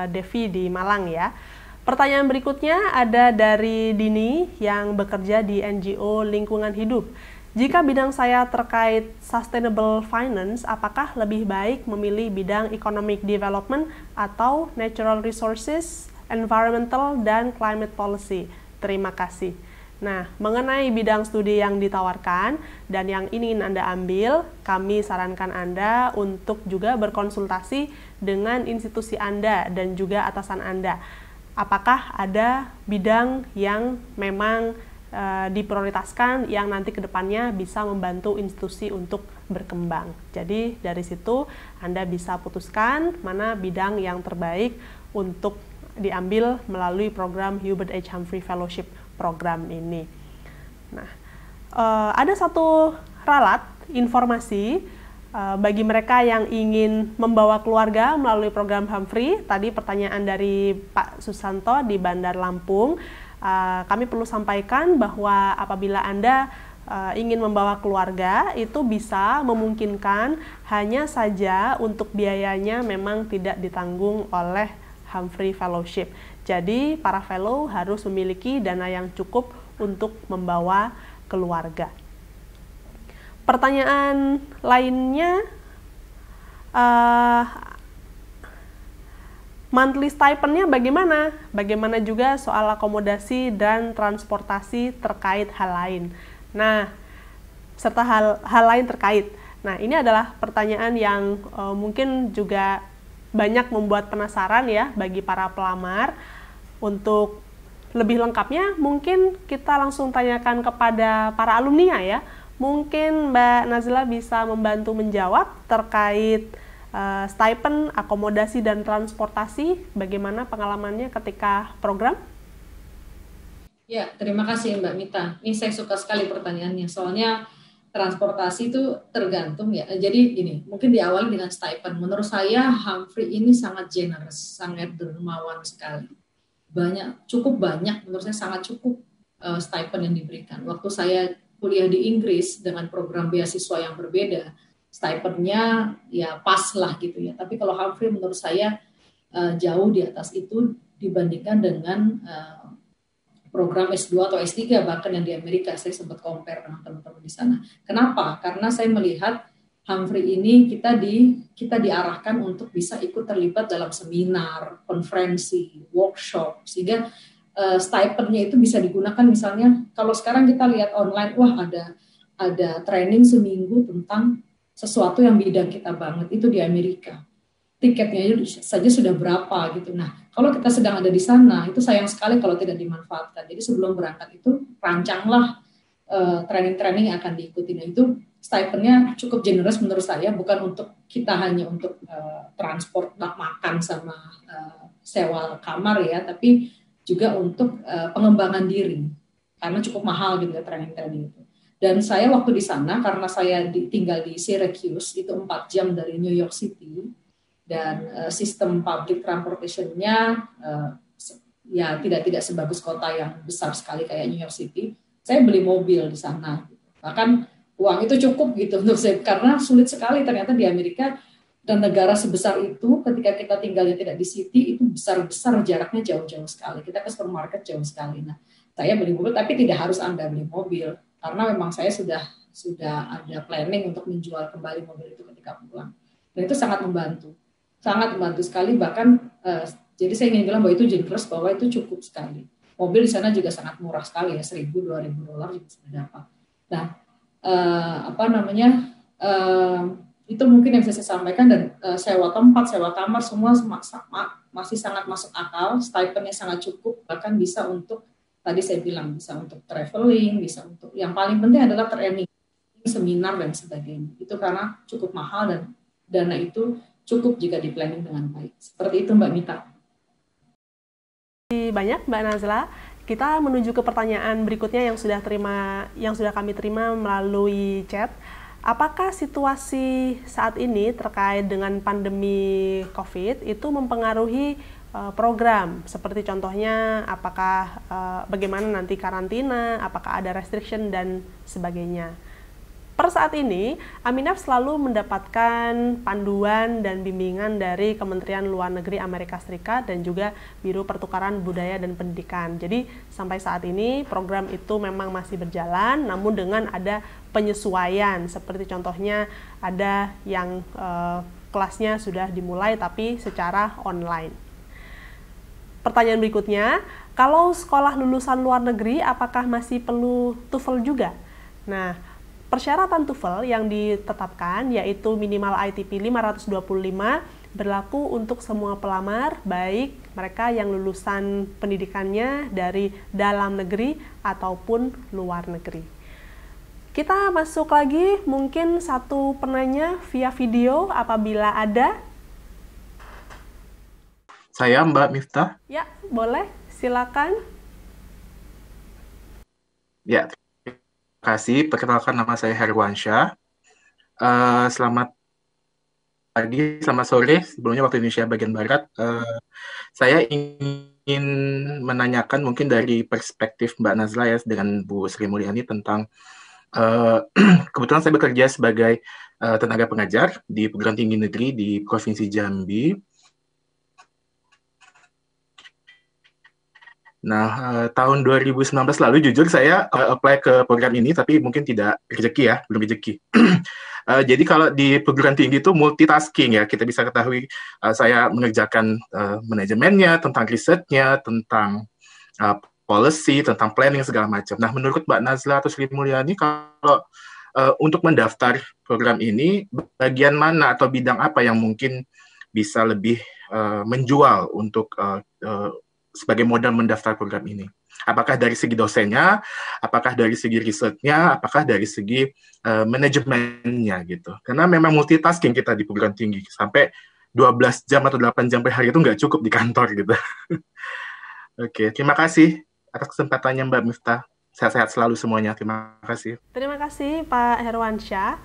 Devi di Malang ya. Pertanyaan berikutnya ada dari Dini yang bekerja di NGO Lingkungan Hidup. Jika bidang saya terkait sustainable finance, apakah lebih baik memilih bidang economic development atau natural resources, environmental, dan climate policy? Terima kasih. Nah, mengenai bidang studi yang ditawarkan dan yang ingin Anda ambil, kami sarankan Anda untuk juga berkonsultasi dengan institusi Anda dan juga atasan Anda. Apakah ada bidang yang memang diprioritaskan yang nanti kedepannya bisa membantu institusi untuk berkembang. Jadi dari situ Anda bisa putuskan mana bidang yang terbaik untuk diambil melalui program Hubert H. Humphrey Fellowship program ini. Nah, ada satu ralat informasi bagi mereka yang ingin membawa keluarga melalui program Humphrey. Tadi pertanyaan dari Pak Susanto di Bandar Lampung. Kami perlu sampaikan bahwa apabila Anda ingin membawa keluarga, itu bisa memungkinkan, hanya saja untuk biayanya memang tidak ditanggung oleh Humphrey Fellowship. Jadi para fellow harus memiliki dana yang cukup untuk membawa keluarga. Pertanyaan lainnya, monthly stipend-nya bagaimana? Bagaimana juga soal akomodasi dan transportasi terkait hal lain. Nah, serta hal lain terkait. Nah, ini adalah pertanyaan yang mungkin juga banyak membuat penasaran ya bagi para pelamar. Untuk lebih lengkapnya mungkin kita langsung tanyakan kepada para alumni ya. Mungkin Mbak Nazila bisa membantu menjawab terkait stipend, akomodasi, dan transportasi. Bagaimana pengalamannya ketika program? Ya, terima kasih Mbak Mita. Ini saya suka sekali pertanyaannya. Soalnya transportasi itu tergantung ya. Jadi gini, mungkin diawali dengan stipend. Menurut saya Humphrey ini sangat generous, sangat dermawan sekali. Cukup banyak, menurut saya sangat cukup stipend yang diberikan. Waktu saya kuliah di Inggris dengan program beasiswa yang berbeda, stipendnya ya pas lah gitu ya. Tapi kalau Humphrey menurut saya jauh di atas itu dibandingkan dengan program S2 atau S3 bahkan yang di Amerika. Saya sempat compare dengan teman-teman di sana. Kenapa? Karena saya melihat Humphrey ini kita diarahkan untuk bisa ikut terlibat dalam seminar, konferensi, workshop, sehingga stipendnya itu bisa digunakan. Misalnya kalau sekarang kita lihat online, wah ada training seminggu tentang sesuatu yang bidang kita banget, itu di Amerika. Tiketnya saja sudah berapa gitu. Nah, kalau kita sedang ada di sana, itu sayang sekali kalau tidak dimanfaatkan. Jadi sebelum berangkat itu rancanglah training-training yang akan diikuti. Nah, itu stipendnya cukup generous menurut saya, bukan untuk kita hanya untuk transport, makan sama sewa kamar ya, tapi juga untuk pengembangan diri. Karena cukup mahal gitu ya training-training itu. Dan saya waktu di sana, karena saya tinggal di Syracuse, itu 4 jam dari New York City, dan sistem public transportation-nya ya tidak sebagus kota yang besar sekali kayak New York City. Saya beli mobil di sana. Bahkan uang itu cukup gitu untuk saya, karena sulit sekali ternyata di Amerika dan negara sebesar itu, ketika kita tinggalnya tidak di city, itu besar-besar jaraknya jauh-jauh sekali. Kita ke supermarket jauh sekali. Nah, saya beli mobil, tapi tidak harus Anda beli mobil, karena memang saya sudah ada planning untuk menjual kembali mobil itu ketika pulang. Dan itu sangat membantu sekali. Bahkan jadi saya ingin bilang bahwa itu generous, bahwa itu cukup sekali. Mobil di sana juga sangat murah sekali ya, $1,000-2,000 juga sudah dapat. Nah, itu mungkin yang bisa saya sampaikan. Dan sewa tempat, sewa kamar, semua masih sangat masuk akal. Stipendnya sangat cukup, bahkan bisa untuk, tadi saya bilang, bisa untuk traveling, bisa untuk, yang paling penting adalah training, seminar dan sebagainya. Itu karena cukup mahal dan dana itu cukup jika di planning dengan baik. Seperti itu Mbak Mita. Banyak Mbak Nazla. Kita menuju ke pertanyaan berikutnya yang sudah kami terima melalui chat. Apakah situasi saat ini terkait dengan pandemi COVID itu mempengaruhi program, seperti contohnya apakah bagaimana nanti karantina, apakah ada restriction dan sebagainya. Per saat ini, Aminef selalu mendapatkan panduan dan bimbingan dari Kementerian Luar Negeri Amerika Serikat dan juga Biro Pertukaran Budaya dan Pendidikan. Jadi sampai saat ini program itu memang masih berjalan, namun dengan ada penyesuaian, seperti contohnya ada yang kelasnya sudah dimulai tapi secara online. Pertanyaan berikutnya, kalau sekolah lulusan luar negeri apakah masih perlu TOEFL juga? Nah, persyaratan TOEFL yang ditetapkan yaitu minimal ITP 525 berlaku untuk semua pelamar, baik mereka yang lulusan pendidikannya dari dalam negeri ataupun luar negeri. Kita masuk lagi, mungkin satu penanya via video apabila ada. Saya Mbak Miftah. Ya, boleh, silakan. Ya, terima kasih. Perkenalkan, nama saya Herwansyah. Selamat pagi, selamat sore. Sebelumnya waktu Indonesia bagian Barat. Saya ingin menanyakan mungkin dari perspektif Mbak Nazla ya dengan Bu Sri Mulyani tentang kebetulan saya bekerja sebagai tenaga pengajar di perguruan tinggi negeri di Provinsi Jambi. Nah, tahun 2019 lalu jujur saya apply ke program ini, tapi mungkin tidak rezeki ya, belum rezeki. Jadi kalau di perguruan tinggi itu multitasking ya, kita bisa ketahui saya mengerjakan manajemennya, tentang risetnya, tentang policy, tentang planning segala macam. Nah, menurut Mbak Nazla atau Sri Mulyani, kalau untuk mendaftar program ini, bagian mana atau bidang apa yang mungkin bisa lebih menjual untuk sebagai modal mendaftar program ini? Apakah dari segi dosennya, apakah dari segi risetnya, apakah dari segi manajemennya gitu. Karena memang multitasking kita di perguruan tinggi, sampai 12 jam atau 8 jam per hari itu nggak cukup di kantor gitu. Oke, terima kasih atas kesempatannya Mbak Miftah. Sehat-sehat selalu semuanya, terima kasih. Terima kasih Pak Herwansyah.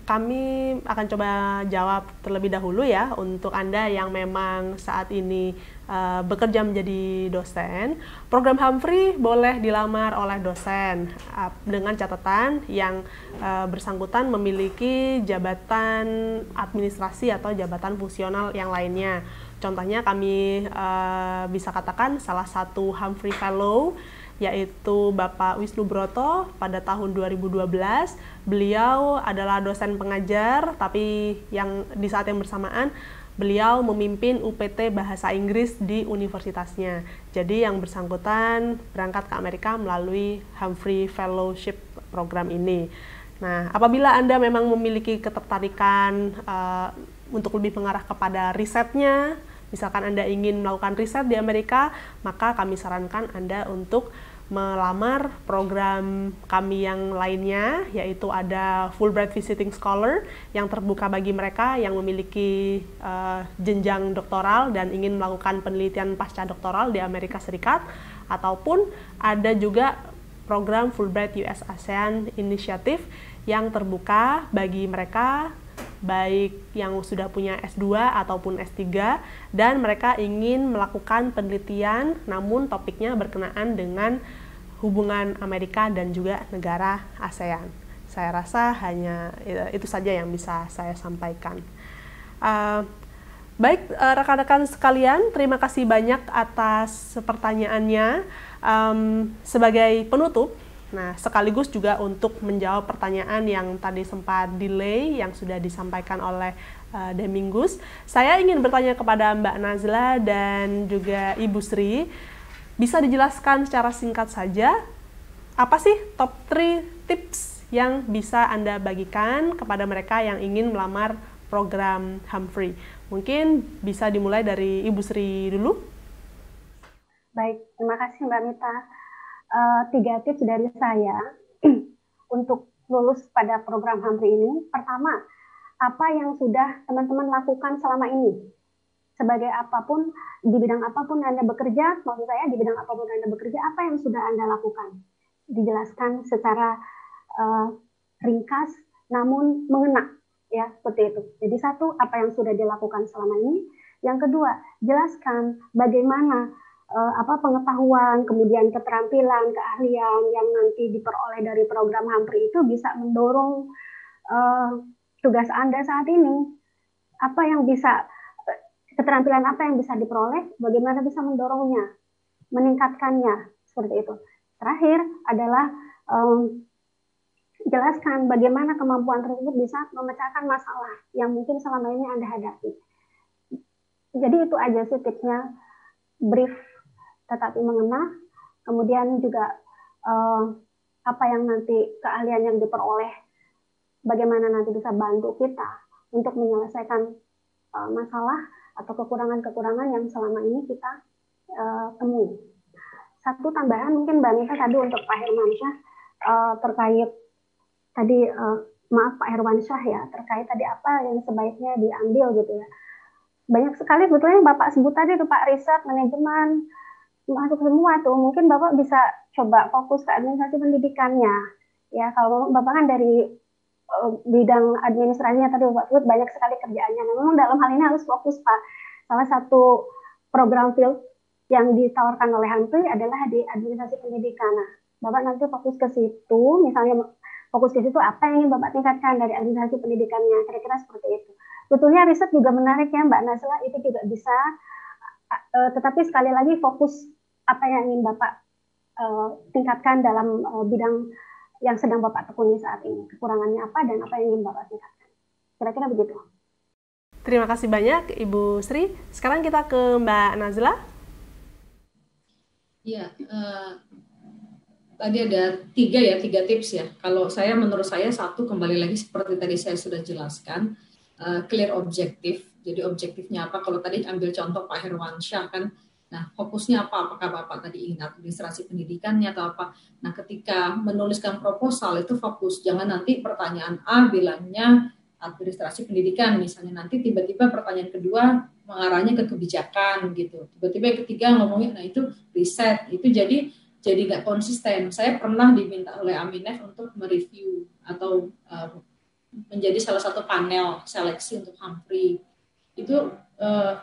Kami akan coba jawab terlebih dahulu ya untuk Anda yang memang saat ini bekerja menjadi dosen. Program Humphrey boleh dilamar oleh dosen dengan catatan yang bersangkutan memiliki jabatan administrasi atau jabatan fungsional yang lainnya. Contohnya kami bisa katakan salah satu Humphrey Fellow yaitu Bapak Wisnu Broto pada tahun 2012. Beliau adalah dosen pengajar, tapi yang di saat yang bersamaan beliau memimpin UPT Bahasa Inggris di universitasnya. Jadi yang bersangkutan berangkat ke Amerika melalui Humphrey Fellowship program ini. Nah, apabila Anda memang memiliki ketertarikan untuk lebih mengarah kepada risetnya, misalkan Anda ingin melakukan riset di Amerika, maka kami sarankan Anda untuk melamar program kami yang lainnya, yaitu ada Fulbright Visiting Scholar yang terbuka bagi mereka yang memiliki jenjang doktoral dan ingin melakukan penelitian pasca doktoral di Amerika Serikat, ataupun ada juga program Fulbright US ASEAN Initiative yang terbuka bagi mereka baik yang sudah punya S2 ataupun S3 dan mereka ingin melakukan penelitian namun topiknya berkenaan dengan hubungan Amerika dan juga negara ASEAN. Saya rasa hanya itu saja yang bisa saya sampaikan. Baik, rekan-rekan sekalian, terima kasih banyak atas pertanyaannya. Sebagai penutup, nah, sekaligus juga untuk menjawab pertanyaan yang tadi sempat delay yang sudah disampaikan oleh Demingus, saya ingin bertanya kepada Mbak Nazla dan juga Ibu Sri, bisa dijelaskan secara singkat saja, apa sih top 3 tips yang bisa Anda bagikan kepada mereka yang ingin melamar program Humphrey? Mungkin bisa dimulai dari Ibu Sri dulu. Baik, terima kasih Mbak Mita. 3 tips dari saya untuk lulus pada program Humphrey ini. Pertama, apa yang sudah teman-teman lakukan selama ini? Sebagai apapun, di bidang apapun Anda bekerja, maksud saya di bidang apapun Anda bekerja, apa yang sudah Anda lakukan? Dijelaskan secara ringkas, namun mengena, ya seperti itu. Jadi 1, apa yang sudah dilakukan selama ini. Yang kedua, jelaskan bagaimana pengetahuan, kemudian keterampilan, keahlian yang nanti diperoleh dari program Humphrey itu bisa mendorong tugas Anda saat ini. Apa yang bisa, keterampilan apa yang bisa diperoleh, bagaimana bisa mendorongnya, meningkatkannya, seperti itu. Terakhir adalah jelaskan bagaimana kemampuan tersebut bisa memecahkan masalah yang mungkin selama ini Anda hadapi. Jadi itu aja sih tipsnya, brief tetapi mengena, kemudian juga apa yang nanti keahlian yang diperoleh, bagaimana nanti bisa bantu kita untuk menyelesaikan masalah atau kekurangan-kekurangan yang selama ini kita temui. Satu tambahan mungkin Mbak Nisa tadi untuk Pak Hermansyah terkait tadi maaf Pak Hermansyah ya, terkait tadi apa yang sebaiknya diambil gitu ya. Banyak sekali sebetulnya yang Bapak sebut tadi tuh Pak, riset, manajemen, masuk semua tuh. Mungkin Bapak bisa coba fokus ke administrasi pendidikannya. Ya, kalau Bapak kan dari bidang administrasinya tadi Bapak sebut banyak sekali kerjaannya. Nah, memang dalam hal ini harus fokus Pak. Salah satu program field yang ditawarkan oleh Humphrey adalah di administrasi pendidikan. Nah, Bapak nanti fokus ke situ, misalnya fokus ke situ apa yang ingin Bapak tingkatkan dari administrasi pendidikannya, kira-kira seperti itu. Betulnya riset juga menarik ya Mbak Nazla, itu juga bisa, tetapi sekali lagi fokus apa yang ingin Bapak tingkatkan dalam bidang yang sedang Bapak tekuni saat ini, kekurangannya apa dan apa yang ingin Bapak tingkatkan. Kira-kira begitu. Terima kasih banyak Ibu Sri. Sekarang kita ke Mbak Nazla. Iya, tadi ada tiga tips ya. Kalau saya, menurut saya, satu, kembali lagi seperti tadi saya sudah jelaskan, clear objektif. Jadi objektifnya apa? Kalau tadi ambil contoh Pak Hermansyah kan, nah fokusnya apa? Apakah Bapak tadi ingin administrasi pendidikannya atau apa? Nah ketika menuliskan proposal itu fokus, jangan nanti pertanyaan A bilangnya administrasi pendidikan misalnya, nanti tiba-tiba pertanyaan kedua mengarahnya ke kebijakan gitu, tiba-tiba yang ketiga ngomongin, nah itu riset, itu jadi nggak konsisten. Saya pernah diminta oleh Aminef untuk mereview atau menjadi salah satu panel seleksi untuk Humphrey. Itu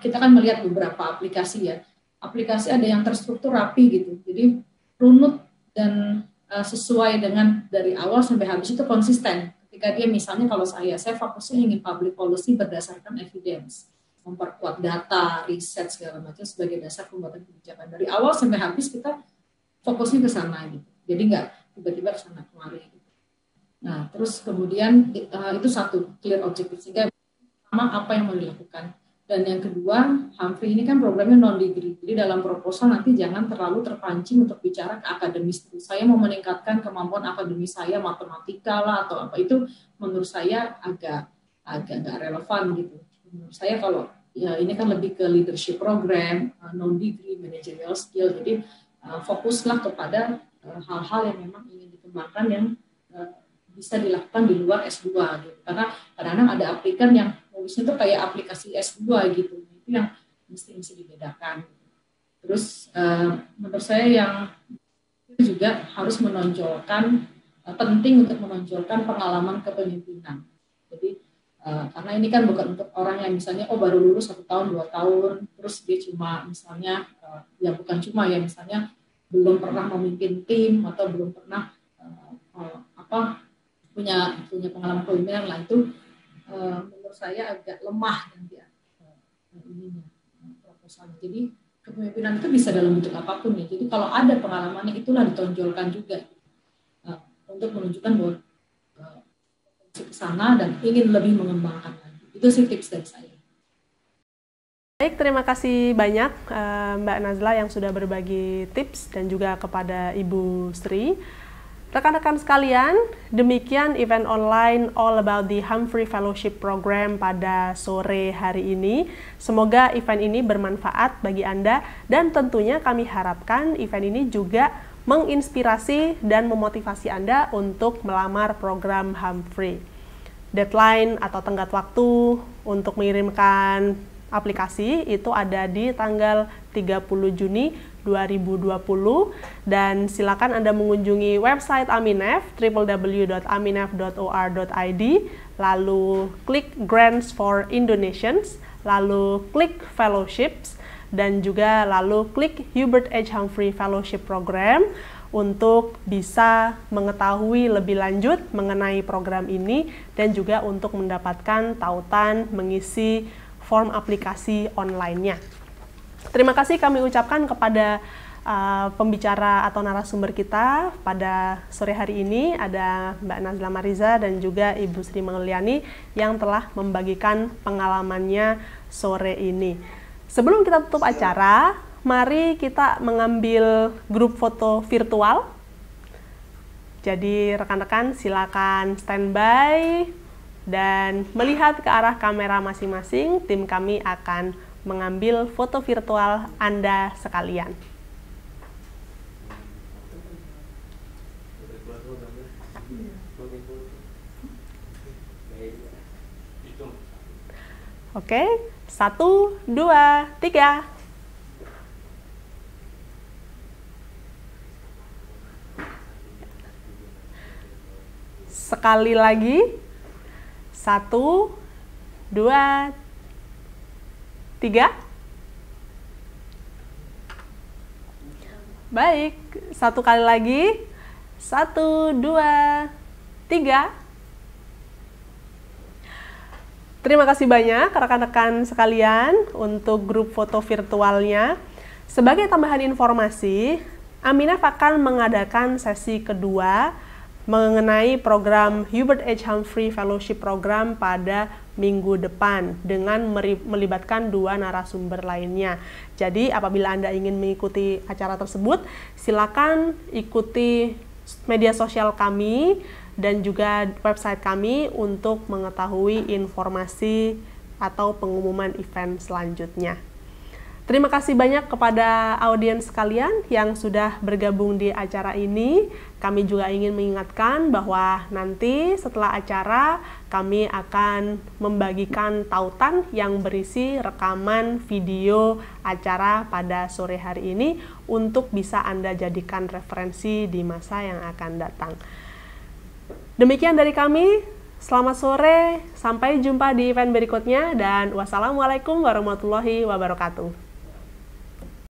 kita kan melihat beberapa aplikasi ya, aplikasi ada yang terstruktur rapi gitu, jadi runut dan sesuai dengan dari awal sampai habis itu konsisten. Ketika dia misalnya, kalau saya fokusnya ingin public policy berdasarkan evidence, memperkuat data, riset segala macam sebagai dasar pembuatan kebijakan. Dari awal sampai habis kita fokusnya ke sana gitu. Jadi nggak tiba-tiba ke sana kemari. Gitu. Nah, terus kemudian itu satu, clear objective, sehingga sama apa yang mau dilakukan. Dan yang kedua, Humphrey ini kan programnya non-degree. Jadi dalam proposal nanti jangan terlalu terpancing untuk bicara ke akademis. Saya mau meningkatkan kemampuan akademis saya, matematika lah atau apa, itu menurut saya agak nggak relevan gitu. Menurut saya kalau ya ini kan lebih ke leadership program, non-degree, managerial skill. Jadi fokuslah kepada hal-hal yang memang ingin dikembangkan yang bisa dilakukan di luar S2 gitu. Karena kadang-kadang ada aplikan yang nulisnya itu kayak aplikasi S2 gitu. Itu yang mesti dibedakan. Terus menurut saya yang juga harus menonjolkan, penting untuk menonjolkan pengalaman kepemimpinan. Jadi karena ini kan bukan untuk orang yang misalnya baru lulus 1 tahun 2 tahun, terus dia cuma misalnya ya bukan cuma ya misalnya belum pernah memimpin tim atau belum pernah punya pengalaman kepemimpinan lah, itu menurut saya agak lemah nanti ininya proposal. Jadi kepemimpinan itu bisa dalam bentuk apapun ya. Jadi kalau ada pengalamannya itulah ditonjolkan juga untuk menunjukkan bahwa ke sana dan ingin lebih mengembangkan lagi. Itu sih tips dari saya. Baik, terima kasih banyak Mbak Nazla yang sudah berbagi tips dan juga kepada Ibu Sri. Rekan-rekan sekalian, demikian event online All About the Humphrey Fellowship Program pada sore hari ini. Semoga event ini bermanfaat bagi Anda dan tentunya kami harapkan event ini juga menginspirasi dan memotivasi Anda untuk melamar program Humphrey. Deadline atau tenggat waktu untuk mengirimkan aplikasi itu ada di tanggal 30 Juni 2020 dan silakan Anda mengunjungi website Aminef www.aminef.or.id, lalu klik Grants for Indonesians, lalu klik Fellowships, dan juga lalu klik Hubert H. Humphrey Fellowship Program untuk bisa mengetahui lebih lanjut mengenai program ini dan juga untuk mendapatkan tautan mengisi form aplikasi online-nya. Terima kasih kami ucapkan kepada pembicara atau narasumber kita pada sore hari ini, ada Mbak Nazla Mariza dan juga Ibu Sri Mauliani yang telah membagikan pengalamannya sore ini. Sebelum kita tutup acara, mari kita mengambil grup foto virtual. Jadi rekan-rekan silakan standby dan melihat ke arah kamera masing-masing. Tim kami akan mengambil foto virtual Anda sekalian. Oke, 1, 2, 3. Sekali lagi, 1, 2, 3. Baik, satu kali lagi, 1, 2, 3. Terima kasih banyak rekan-rekan sekalian untuk grup foto virtualnya. Sebagai tambahan informasi, Aminef akan mengadakan sesi kedua mengenai program Hubert H. Humphrey Fellowship Program pada minggu depan dengan melibatkan 2 narasumber lainnya. Jadi apabila Anda ingin mengikuti acara tersebut, silakan ikuti media sosial kami dan juga website kami untuk mengetahui informasi atau pengumuman event selanjutnya. Terima kasih banyak kepada audiens sekalian yang sudah bergabung di acara ini. Kami juga ingin mengingatkan bahwa nanti setelah acara kami akan membagikan tautan yang berisi rekaman video acara pada sore hari ini untuk bisa Anda jadikan referensi di masa yang akan datang. Demikian dari kami, selamat sore, sampai jumpa di event berikutnya, dan wassalamualaikum warahmatullahi wabarakatuh.